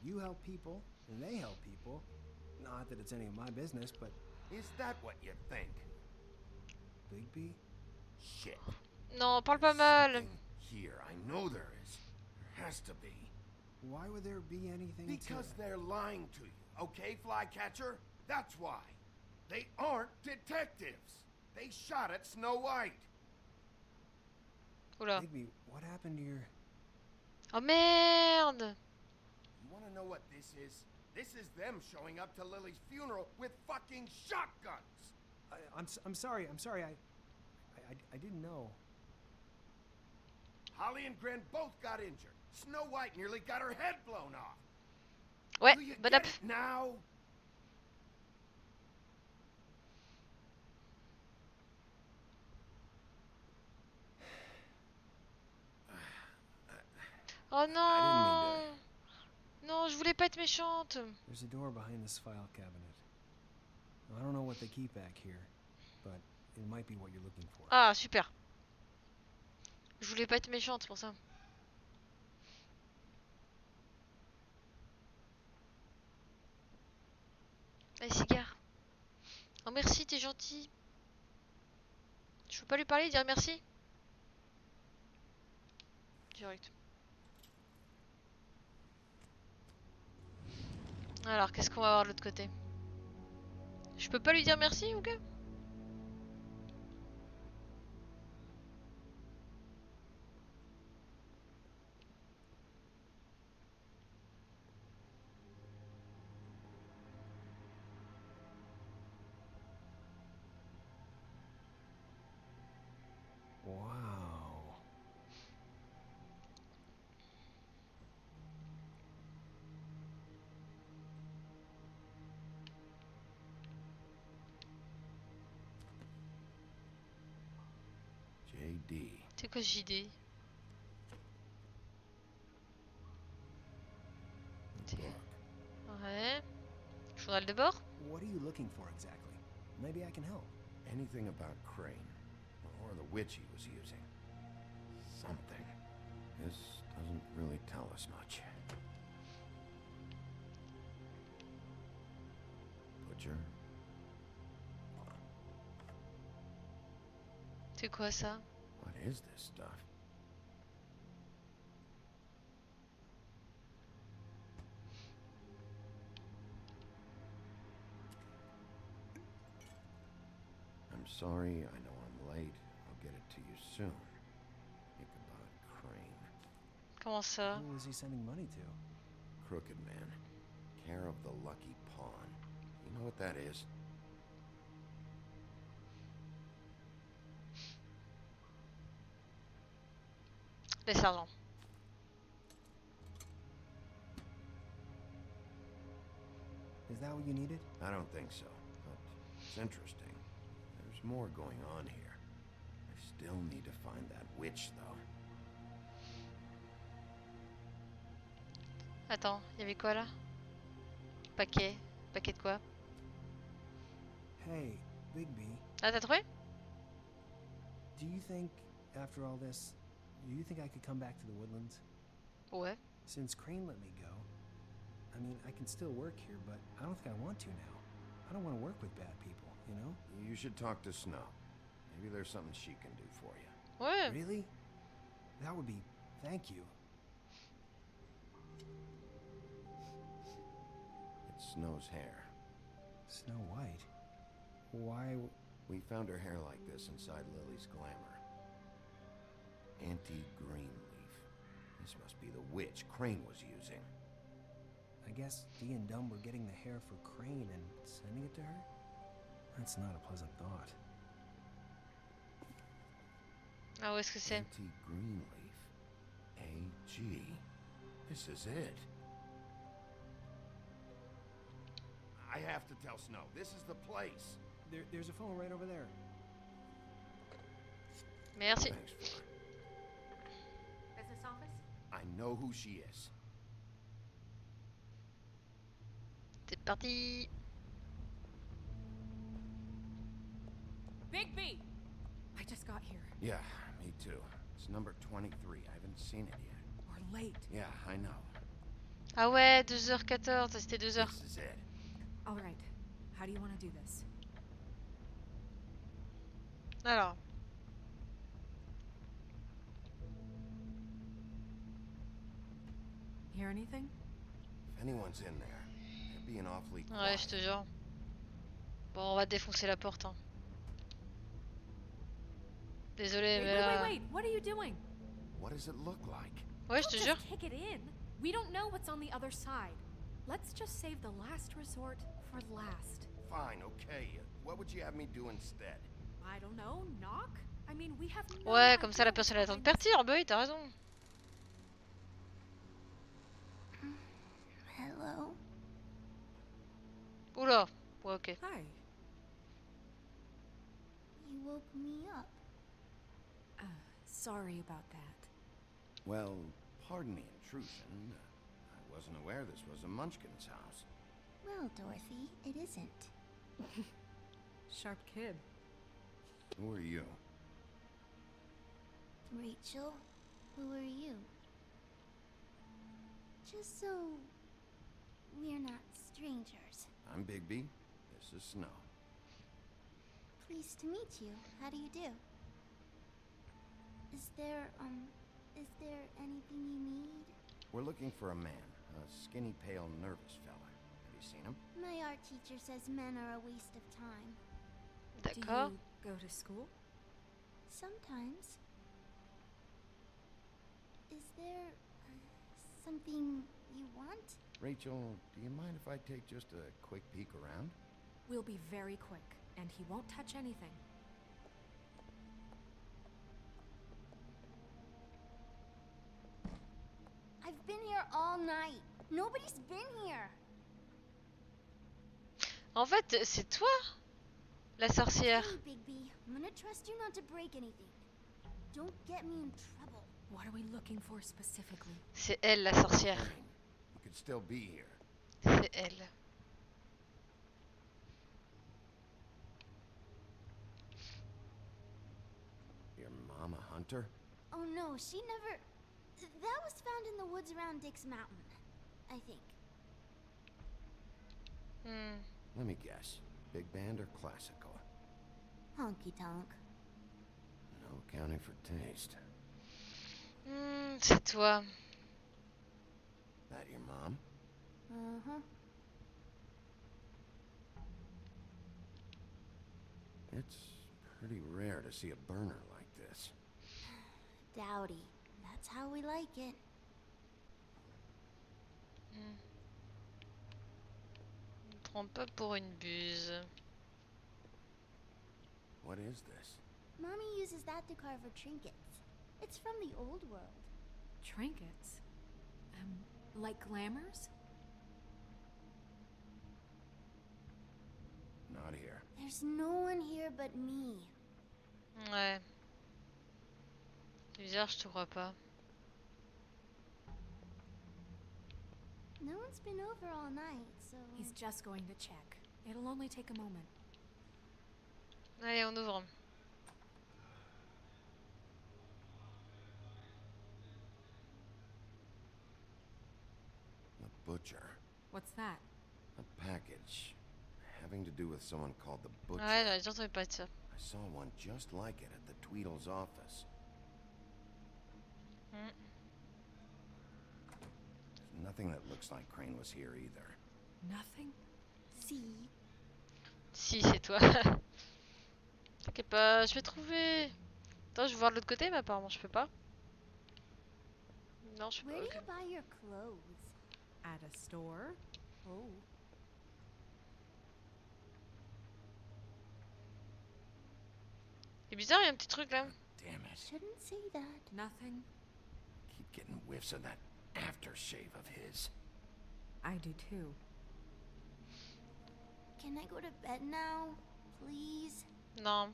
You help people, and they help people. Not that it's any of my business, but... Is that what you think? Bigby? Shit. Non, parle pas mal. Something here, I know there is. There has to be. Why would there be anything Because they're lying to you, okay, Flycatcher? That's why. They aren't detectives. They shot at Snow White. Oula. Bigby, what happened to your... Oh merde. You want to know what this is? This is them showing up to Lily's funeral with fucking shotguns. I'm sorry. I didn't know. Holly and Gren both got injured. Snow White nearly got her head blown off. Ouais, Do you bon get app. it now? Oh non. Non, je voulais pas être méchante. There's a door behind this file cabinet. I don't know what they keep back here, but it might be what you're looking for. Ah, super. Je voulais pas être méchante, c'est pour ça. Allez, cigare. Oh merci, t'es gentil. Je peux pas lui parler, dire merci? Direct. Alors, qu'est-ce qu'on va voir de l'autre côté? Je peux pas lui dire merci, ok? Wow. JD. C'est quoi JD? Ouais. Journal de bord? What are you looking for exactly? Maybe I can help. Anything about Crane, or the witch he was using. Something. This doesn't really tell us much. Butcher. C'est quoi ça? What is this stuff? I'm sorry, I know I'm late. I'll get it to you soon. Ichabod Crane. Comment ça? Who is he sending money to? Crooked Man. Care of the Lucky Pawn. You know what that is? Les sergents. Is that what you needed? I don't think so, but it's interesting. There's more going on here. I still need to find that witch, though. Attends, il y avait quoi là? Paquet. Paquet de quoi? Hey, Bigby. Ah, t'as trouvé? Do you think, after all this, do you think I could come back to the Woodlands? Ouais. Since Crane let me go, I mean, I can still work here, but I don't think I want to now. I don't want to work with bad people, you know? You should talk to Snow. Maybe there's something she can do for you. Ouais. Really? That would be... Thank you. It's Snow's hair. Snow White? Why... We found her hair like this inside Lily's glamour. Anti-Greenleaf. This must be the witch Crane was using. I guess Dee and Dumb were getting the hair for Crane and sending it to her? That's not a pleasant thought. Ah, où est-ce que c'est? Anti-Greenleaf. AG. This is it. I have to tell Snow. This is the place. There's a phone right over there. Merci. Thanks for it. Business office? I know who she is. parti. Bigby! I just got here. Yeah, me too. It's number 23. I haven't seen it yet. We're late. Yeah, I know. Ah ouais, 2h14, c'était 2h. This is it. All right. How do you want to do this? Alors. Hear anything? If anyone's in there, they're being awfully Ouais, quiet. je te jure. Bon, on va défoncer la porte. Hein. Désolé, mais là... Wait, what are you doing? What does it look like? Ouais, je te jure. Just kick it in. We don't know what's on the other side. Let's just save the last resort for last. Fine, okay. What would you have me do instead? I don't know, knock? I mean, we have no Ouais, comme idea ça la what's personne attend de behind this. partir. Bah oui, t'as raison. Hello? Oula. Ouais, ok. Hi. You woke me up. Sorry about that. Well, pardon the intrusion. I wasn't aware this was a Munchkin's house. Well, Dorothy, it isn't. Sharp kid. Who are you? Rachel, who are you? Just so we're not strangers. I'm Bigby. This is Snow. Pleased to meet you. How do you do? Is there anything you need? We're looking for a man. A skinny, pale, nervous fella. Have you seen him? My art teacher says men are a waste of time. D'accord. Do you go to school? Sometimes. Is there something you want? Rachel, do you mind if I take just a quick peek around? We'll be very quick, and he won't touch anything. I've been here all night. Nobody's been here. En fait, c'est toi, la sorcière. Hey, Bigby, I'm gonna trust you not to break anything. Don't get me in trouble. What are we looking for specifically? C'est elle, la sorcière. You could still be here. C'est elle. Your mom a hunter? Oh no, she never... That was found in the woods around Dick's Mountain, I think. Hmm. Let me guess. Big band or classical? Honky tonk. No accounting for taste. Hmm, c'est toi. That your mom? Uh-huh. It's pretty rare to see a burner like this. Dowdy. That's how we like it. Hmm. Je me prends pas pour une buse. What is this? Mommy uses that to carve her trinkets. It's from the old world. Trinkets? Like glamours? Not here. There's no one here but me. Ouais. C'est bizarre, je te crois pas. No one's been over all night, so... He's just going to check. It'll only take a moment. Allez, on ouvre. The butcher. What's that? A package. Having to do with someone called the Butcher. Ouais, j'avais déjà entendu parler de ça. I saw one just like it at the Tweedle's office. Hmm. There's nothing that looks like Crane was here either. Nothing? Si. Si, c'est toi. T'inquiète pas, je vais trouver. Attends, je vais voir de l'autre côté, mais apparemment je peux pas. Non, je peux Where pas. do you buy your clothes? At a store? Oh. C'est bizarre, il y a un petit truc là. Damn it. Shouldn't say that. Nothing? Keep getting whiffs of that aftershave of his. I do too. Can I go to bed now? Please? Non.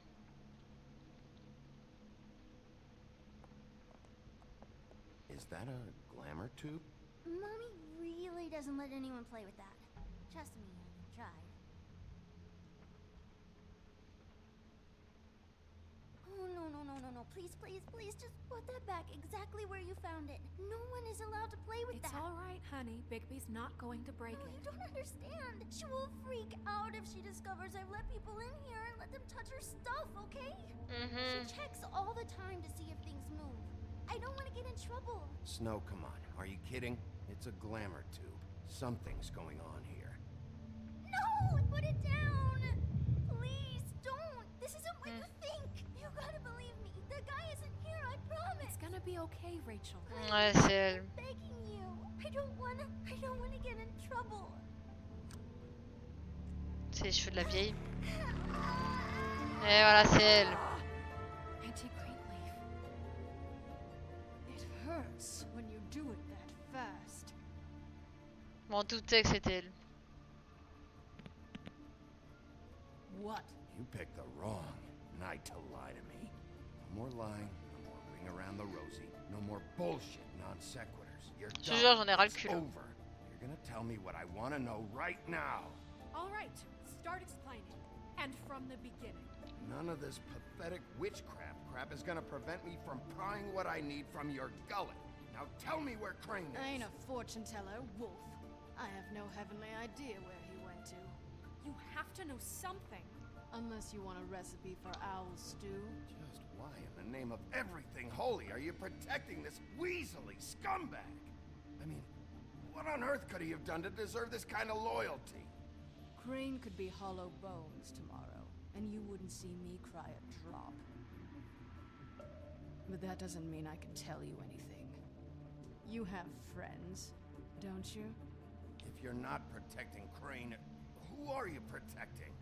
Is that a glamour tube? Mommy really doesn't let anyone play with that. Trust me, I've tried. Oh, no. Please, just put that back exactly where you found it. No one is allowed to play with that. It's all right, honey. Bigby's not going to break No, it. you don't understand. She will freak out if she discovers I've let people in here and let them touch her stuff, okay? She checks all the time to see if things move. I don't want to get in trouble. Snow, come on. Are you kidding? It's a glamour tube. Something's going on here. No! Put it down! Please, don't! This isn't what you think! You gotta believe me. The guy isn't here, I promise! It's gonna be okay, Rachel. Ouais, c'est elle. I'm begging you. I don't wanna get in trouble. C'est les cheveux de la vieille. Et voilà, c'est elle. Auntie Greenleaf. It hurts when you do it that fast. M'en doutais que c'était elle. What? You picked the wrong night to lie to me. No more lying, no more ring around the rosy, no more bullshit non sequiturs. You're Je te jure, j'en ai ras le It's cul. over. You're gonna tell me what I want to know right now. All right, start explaining. And from the beginning. None of this pathetic witchcraft crap is gonna prevent me from prying what I need from your gullet. Now tell me where Crane is. I ain't a fortune teller, Wolf. I have no heavenly idea where he went to. You have to know something. Unless you want a recipe for owl stew. Just why in the name of everything holy are you protecting this weaselly scumbag? I mean, what on earth could he have done to deserve this kind of loyalty? Crane could be hollow bones tomorrow, and you wouldn't see me cry a drop. But that doesn't mean I can tell you anything. You have friends, don't you? If you're not protecting Crane, who are you protecting?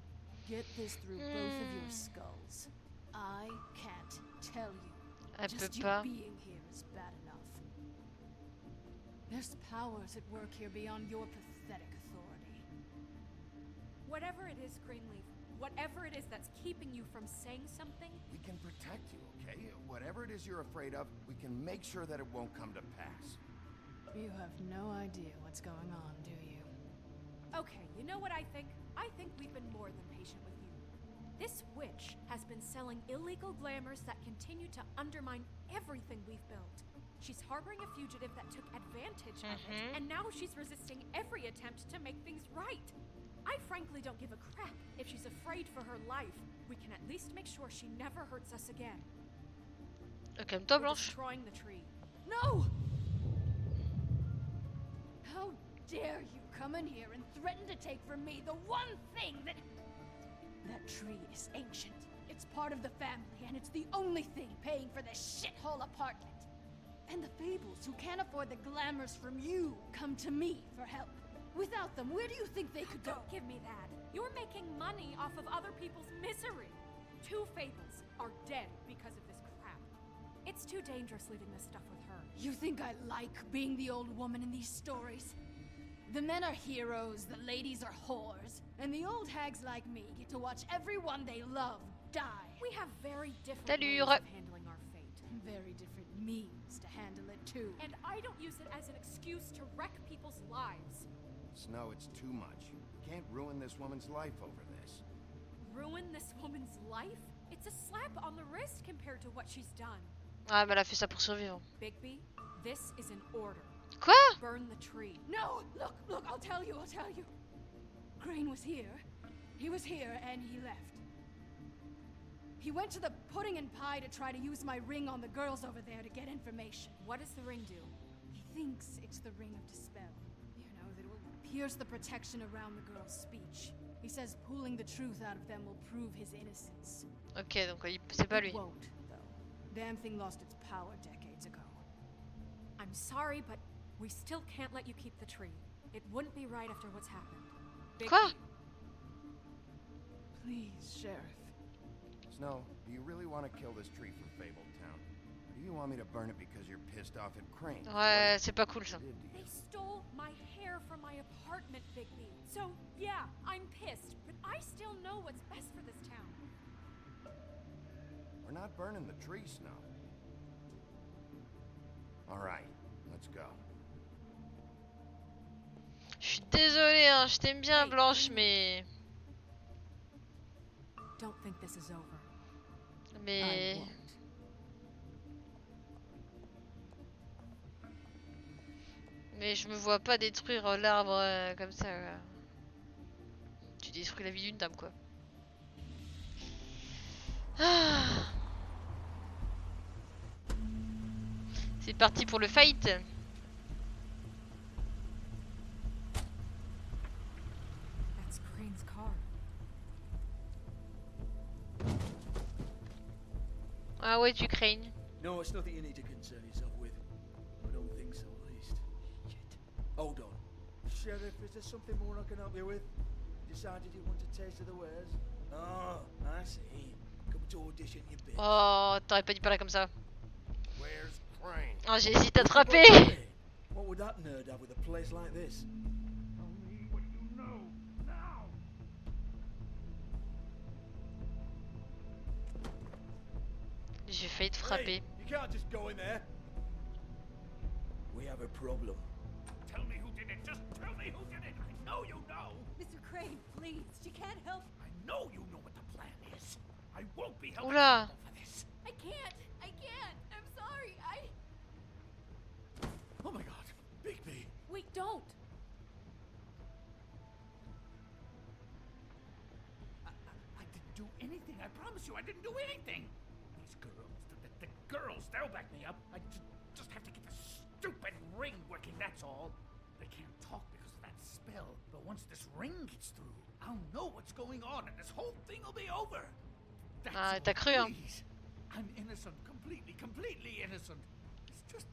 Get this through both of your skulls. I can't tell you. Elle Just peut you pas. being here is bad enough. There's powers at work here beyond your pathetic authority. Whatever it is, Greenleaf, whatever it is that's keeping you from saying something, We can protect you, okay? Whatever it is you're afraid of, we can make sure that it won't come to pass. You have no idea what's going on, do you? okay, you know what I think? I think we've been more than patient with you. This witch has been selling illegal glamours that continue to undermine everything we've built. She's harboring a fugitive that took advantage of it, and now she's resisting every attempt to make things right. I frankly don't give a crap if she's afraid for her life. We can at least make sure she never hurts us again. Calme-toi, We're Blanche. destroying the tree. No! How dare you come in here and threaten to take from me the one thing that... That tree is ancient. It's part of the family, and it's the only thing paying for this shithole apartment. And the Fables, who can't afford the glamours from you, come to me for help. Without them, where do you think they could go? Don't give me that. You're making money off of other people's misery. 2 Fables are dead because of this crap. It's too dangerous leaving this stuff with her. You think I like being the old woman in these stories? The men are heroes, the ladies are whores, and the old hags like me get to watch everyone they love die. We have very different Salut. ways of handling our fate. Very different means to handle it too. And I don't use it as an excuse to wreck people's lives. Snow, it's too much. We can't ruin this woman's life over this. Ruin this woman's life? It's a slap on the wrist compared to what she's done. Ah, mais elle a fait ça pour survivre. Bigby, this is an order. Quoi? Burn the tree. No! Look, I'll tell you. Crane was here. He was here and he left. He went to the pudding and pie to try to use my ring on the girls over there to get information. What does the ring do? He thinks it's the ring of dispel. You know, that it will pierce the protection around the girls' speech. He says pulling the truth out of them will prove his innocence. Ok, donc c'est pas lui. It won't, though. Damn thing lost its power decades ago. I'm sorry, but we still can't let you keep the tree. It wouldn't be right after what's happened. Quoi? Please, Sheriff. Snow, do you really want to kill this tree for Fabletown? Or do you want me to burn it because you're pissed off at Crane? Ouais, c'est pas cool ça. They stole my hair from my apartment, Bigby. So, yeah, I'm pissed, but I still know what's best for this town. We're not burning the tree, Snow. All right, let's go. Je suis désolée, bien, Blanche, mais... Don't think this is over. Mais... Mais je me vois pas détruire l'arbre comme ça. Tu détruis la vie d'une dame, quoi. Ah. C'est parti pour le fight. That's Crane's car. Ah ouais, tu craignes. No, it's nothing you need to concern yourself with. I don't think so, at least. Shit. Hold on. Sheriff, is there something more I can help you with? Decided you want a taste of the wares? Oh, I see. Come to audition your bit. Oh, t'aurais pas dû parler comme ça. Where's Crane? Oh, j'ai hésité à te frapper. What would that nerd have with a place like this? Tell me what you know now. J'ai failli te frapper. Hey, you can't just go in there. We have a problem. Tell me who did it. Just tell me who did it. I know you know. Mr. Crane, please. She can't help. I know you know what the plan is. I won't be held Oula. accountable for this. I can't. I'm sorry. Oh my god, Bigby. Wait, don't. I didn't do anything. I promise you, I didn't do anything. These girls, the girls, they'll back me up. I just have to get the stupid ring working, that's all. They can't talk because of that spell, but once this ring gets through, I'll know what's going on and this whole thing will be over. That's Ah, all, t'as cru, hein? please. I'm innocent, completely innocent. It's just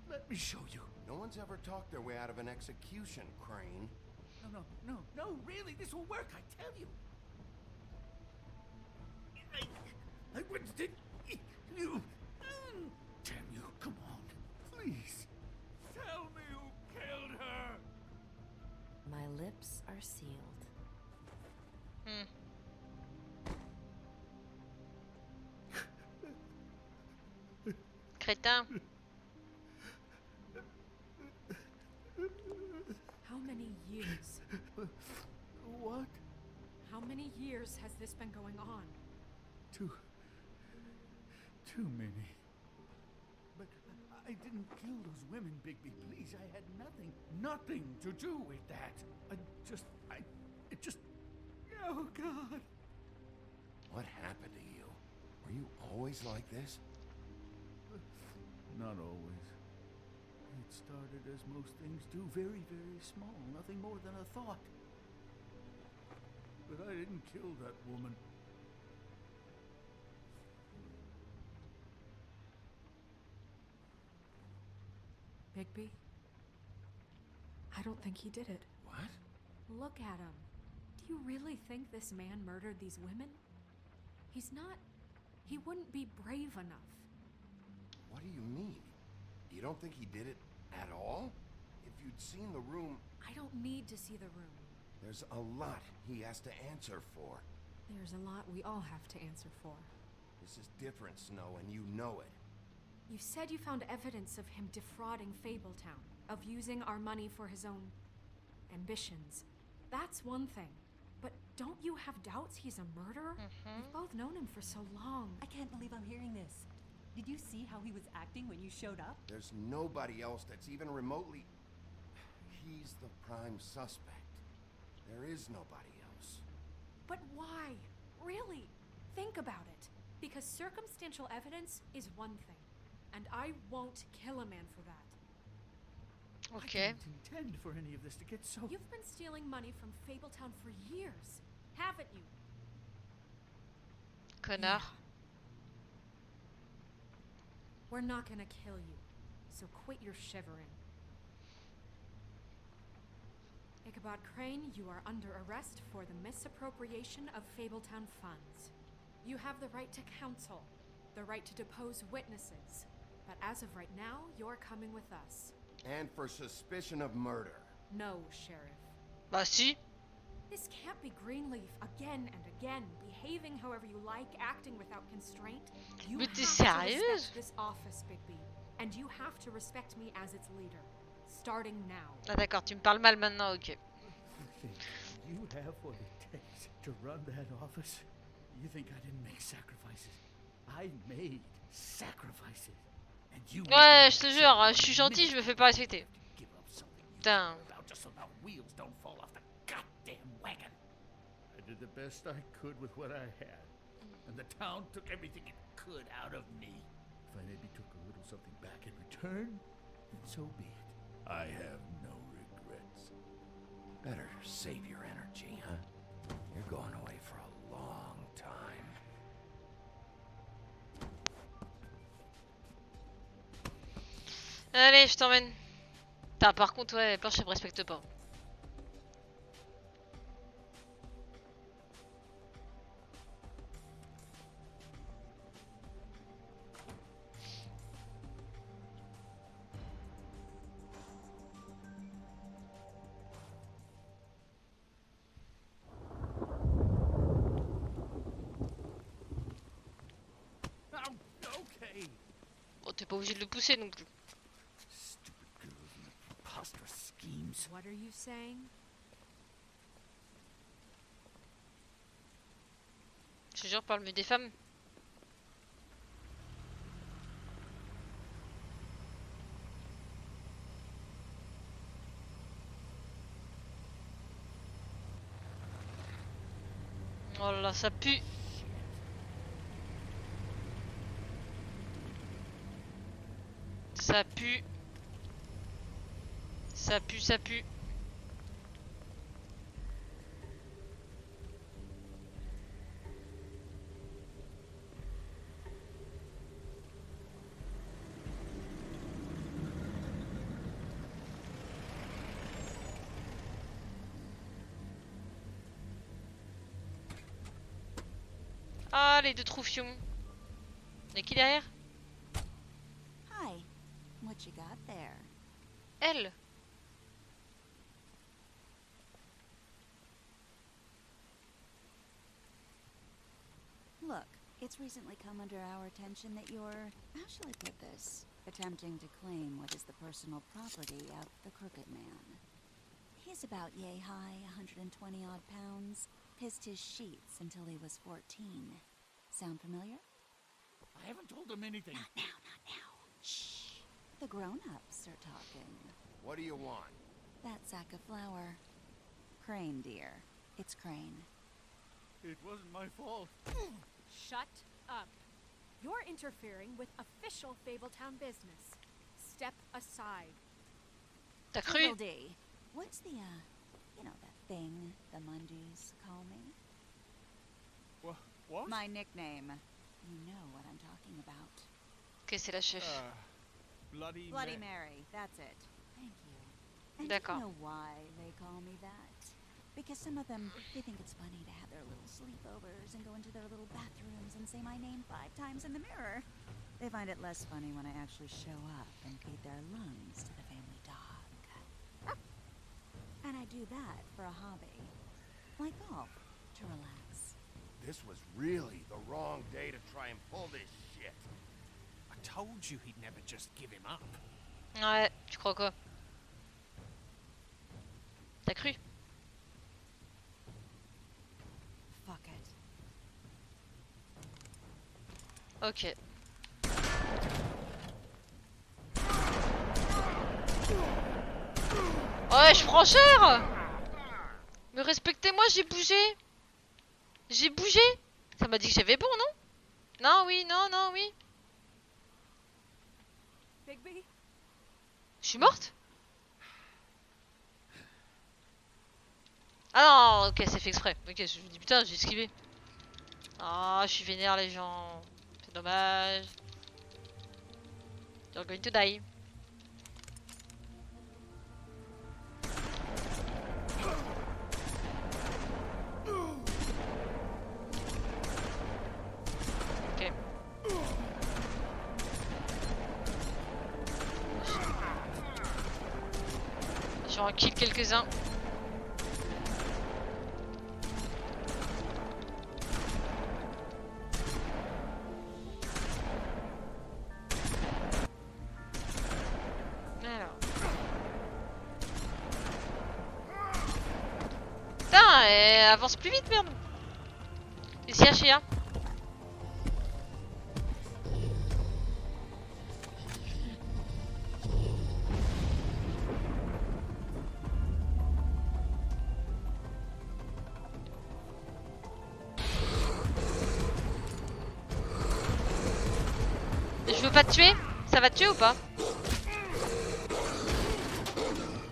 let me show you. No one's ever talked their way out of an execution, Crane. No, really, this will work, I tell you. I wouldn't think you. Damn you, come on, please. Tell me who killed her. My lips are sealed. Crétin. How many years? What? How many years has this been going on? Too many. But I didn't kill those women, Bigby. Please, I had nothing to do with that. It just. Oh God. What happened to you? Were you always like this? Not always. It started as most things do, very, very small, nothing more than a thought. But I didn't kill that woman. Bigby? I don't think he did it. What? Look at him. Do you really think this man murdered these women? He's not... He wouldn't be brave enough. What do you mean? You don't think he did it at all? If you'd seen the room... I don't need to see the room. There's a lot he has to answer for. There's a lot we all have to answer for. This is different, Snow, and you know it. You said you found evidence of him defrauding Fabletown, of using our money for his own ambitions. That's one thing. But don't you have doubts he's a murderer? We've both known him for so long. I can't believe I'm hearing this. Did you see how he was acting when you showed up? There's nobody else that's even remotely... He's the prime suspect. There is nobody else. But why? Really? Think about it. Because circumstantial evidence is one thing. And I won't kill a man for that. Okay. I didn't intend for any of this to get so... You've been stealing money from Fabletown for years, haven't you? Connard. We're not gonna kill you, so quit your shivering. Ichabod Crane, you are under arrest for the misappropriation of Fabletown funds. You have the right to counsel, the right to depose witnesses, but as of right now, you're coming with us. And for suspicion of murder. No, Sheriff. Bah si. This can't be Greenleaf again and again, behaving however you like, acting without constraint. You Mais have t'es to sérieuse? respect this office, Bigby, and you have to respect me as its leader, starting now. Ah d'accord, tu me parles mal maintenant, ok. have what it takes to run that office? You think I didn't make sacrifices? I made sacrifices. And you Ouais, je te jure, je suis gentil, je me fais pas respecter. Putain. Just so the wheels don't fall off the goddamn wagon. I did the best I could with what I had. And the town took everything it could out of me. If I maybe took a little something back in return, then so be it. I have no regrets. Better save your energy, huh? You're going away for a long time. Allez, je t'emmène. Putain, par contre, ouais, Planche, elle me respecte pas. Oh, t'es pas obligé de le pousser non plus. What are you saying? Je te jure, parle mieux des femmes. Oh là là, ça pue. Ça pue. Ça pue, ça pue. Ah, les deux troufions. Y'a qui derrière? Hi. What you got there? Elle. Look, it's recently come under our attention that you're, how shall I put this, attempting to claim what is the personal property of the Crooked Man. He's about yay high, 120 odd pounds, pissed his sheets until he was 14. Sound familiar? I haven't told him anything. Not now, not now. Shh. The grown-ups are talking. What do you want? That sack of flour. Crane, dear. It's Crane. It wasn't my fault. Shut up. You're interfering with official Fabletown business. Step aside. T'as cru? Tweedledee. What's the, you know, that thing the Mundys call me? What? My nickname. You know what I'm talking about. Ok, c'est la chef. Bloody Mary. That's it. Thank you. And D'accord. do you know why they call me that? Because some of them, they think it's funny to have their little sleepovers and go into their little bathrooms and say my name 5 times in the mirror. They find it less funny when I actually show up and feed their lungs to the family dog. And I do that for a hobby. Like golf, to relax. This was really the wrong day to try and pull this shit. I told you he'd never just give him up. Ouais, tu crois quoi? T'as cru? Fuck it. Ok. Ouais, je prends cher! Mais respectez-moi, j'ai bougé! J'ai bougé! Ça m'a dit que j'avais bon, non? Non, oui, non, non, oui. Bigby? Je suis morte? Ah non, ok, c'est fait exprès. Ok, je me dis putain, j'ai esquivé. Ah, je suis vénère les gens. C'est dommage. You're going to die. Ok. J'en en kill quelques-uns. elle avance plus vite, merde. Ici, à Shea. Je veux pas te tuer? Ça va te tuer ou pas?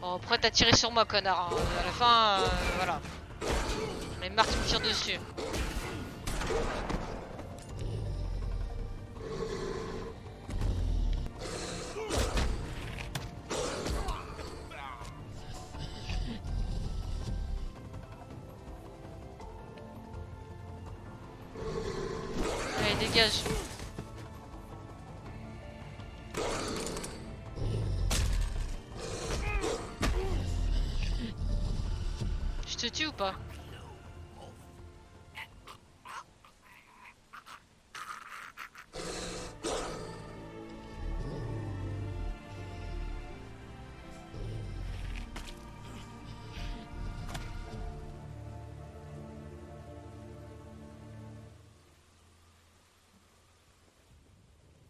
Oh, pourquoi t'as tiré sur moi, connard? Hein. À la fin, voilà. Les marques me tirent dessus. Allez, dégage. Je te tue ou pas?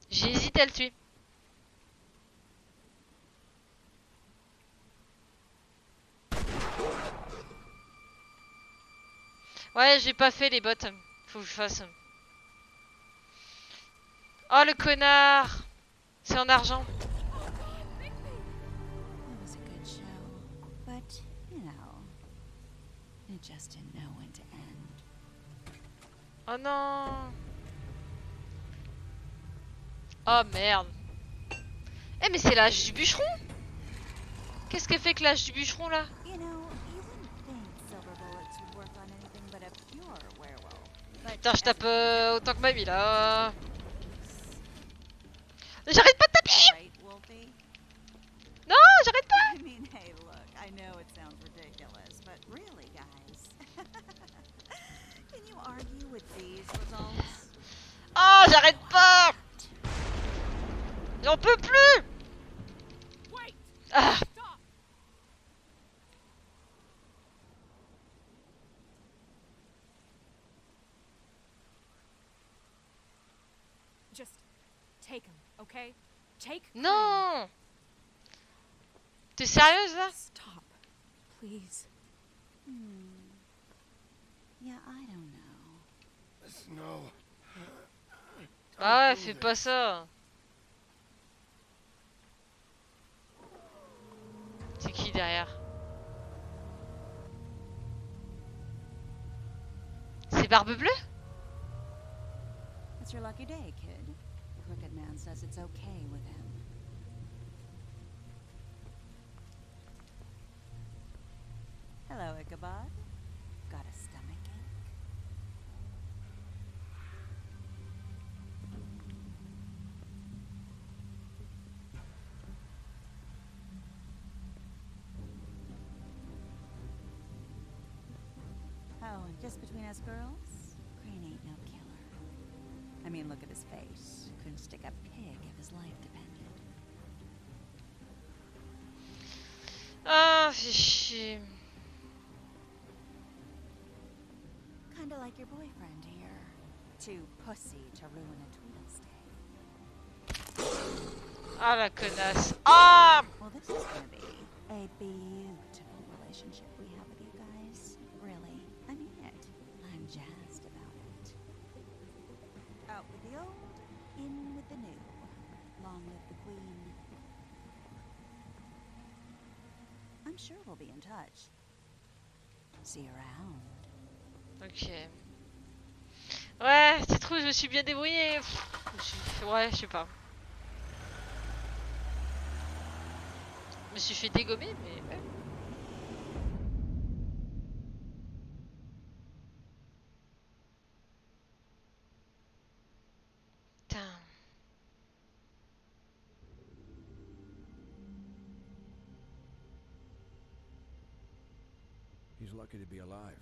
J'ai hésité à le tuer. Ouais, j'ai pas fait les bottes. Faut que je fasse. Oh le connard! C'est en argent. It was a good show, but you know, it just didn't know when to end. Oh non! Oh merde! Eh mais c'est l'âge du bûcheron! Qu'est-ce que fait que l'âge du bûcheron là? You know, you wouldn't think silver bullets would work on anything but a pure werewolf. Putain, je tape autant que ma vie là. J'arrête pas de taper! Right, Wolfie? Non, j'arrête pas! I mean, hey, look, I know it sounds ridiculous, but really, guys, can you argue with these results? Oh, j'arrête pas! J'en peux plus! Ah. Just take him, okay? Take. Non! T'es sérieuse là? Stop, please. Yeah, I don't know. Snow. Ah ouais, fais pas ça. C'est qui derrière? C'est Barbe Bleue? It's your lucky day, kid. Crooked Man says it's okay with him. Hello, Ichabod. Got a stomachache? Oh, and just between us girls, Crane ain't no killer. I mean, look at his face. Couldn't stick a pig if his life depended. Ah, fais chier. Kinda like your boyfriend here. Too pussy to ruin a Tweedle stay. Ah la connasse. Ah! Well, this is gonna be a beautiful relationship we have with you guys. Really, I mean it. I'm jazzed about it. Out with the old, in with the new. Long live the queen. I'm sure we'll be in touch. See you around. Ok. Ouais, c'est trop, je me suis bien débrouillée. Ouais, je sais pas. Je me suis fait dégommer, mais ouais. Putain. He's lucky to be alive.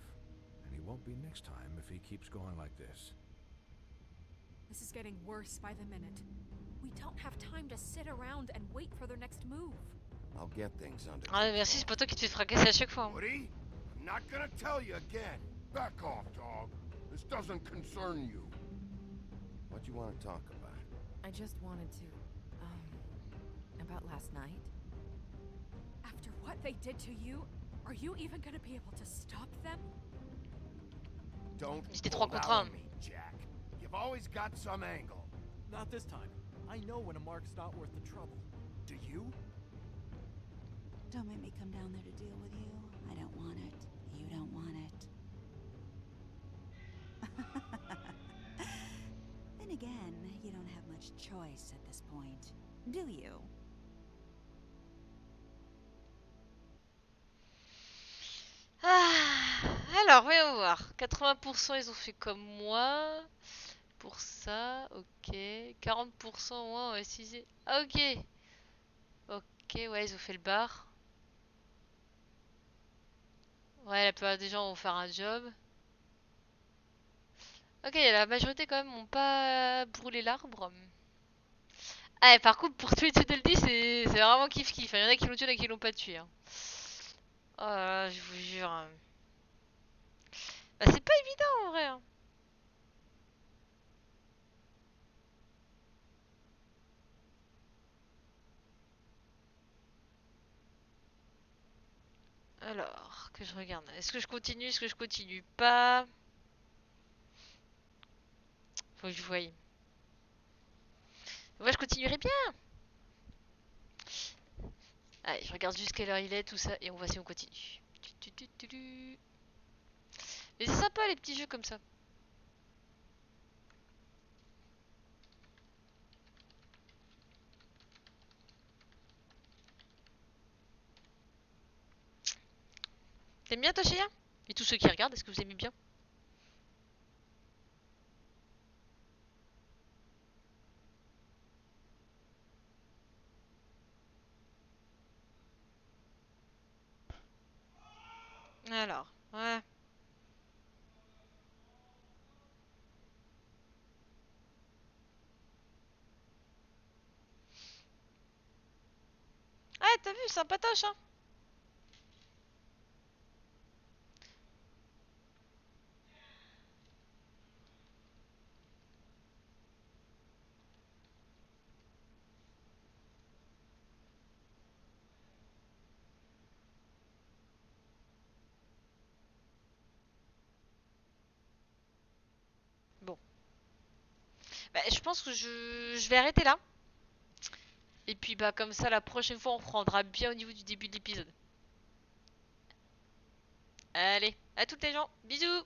And he won't be next time if he keeps going like this. This is getting worse by the minute. We don't have time to sit around and wait for their next move. I'll get things under Ah merci, c'est pas toi qui te fais fracasser à chaque fois. Woody? Not gonna tell you again. Back off, dog. This doesn't concern you. What you want to talk about? I just wanted to, about last night. After what they did to you, are you even gonna be able to stop them? Don't C'était 3 pull contre that 1. on me, Jack. You've always got some angle. Not this time. I know when a mark's not worth the trouble. Do you? Don't make me come down there to deal with you. I don't want it. You don't want it. Then again, you don't have much choice at this point, do you? Alors, voyons voir. 80% ils ont fait comme moi. Pour ça, ok. 40% moi, ouais, si. Ah, ok. Ok, ouais, ils ont fait le bar. Ouais, la plupart des gens vont faire un job. Ok, la majorité quand même n'ont pas brûlé l'arbre. Ah, et par contre, pour tuer Tweedledee, c'est vraiment kiff-kiff. Il y en a qui l'ont tué, il y en a qui l'ont pas tué. Hein. Oh là là, je vous jure. Bah, c'est pas évident en vrai. Hein. Alors, que je regarde. Est-ce que je continue? Est-ce que je continue pas? Faut que je voie. Ouais, je continuerai bien. Allez, je regarde juste quelle heure il est, tout ça, et on voit si on continue. Mais c'est sympa les petits jeux comme ça. T'aimes bien toi, Chéa? Et tous ceux qui regardent, est-ce que vous aimez bien? Alors, voilà. Ah, t'as vu, sympatoche, hein? Bon. Bah, je pense que je vais arrêter là. Et puis, bah, comme ça, la prochaine fois, on reprendra bien au niveau du début de l'épisode. Allez, à toutes les gens, bisous!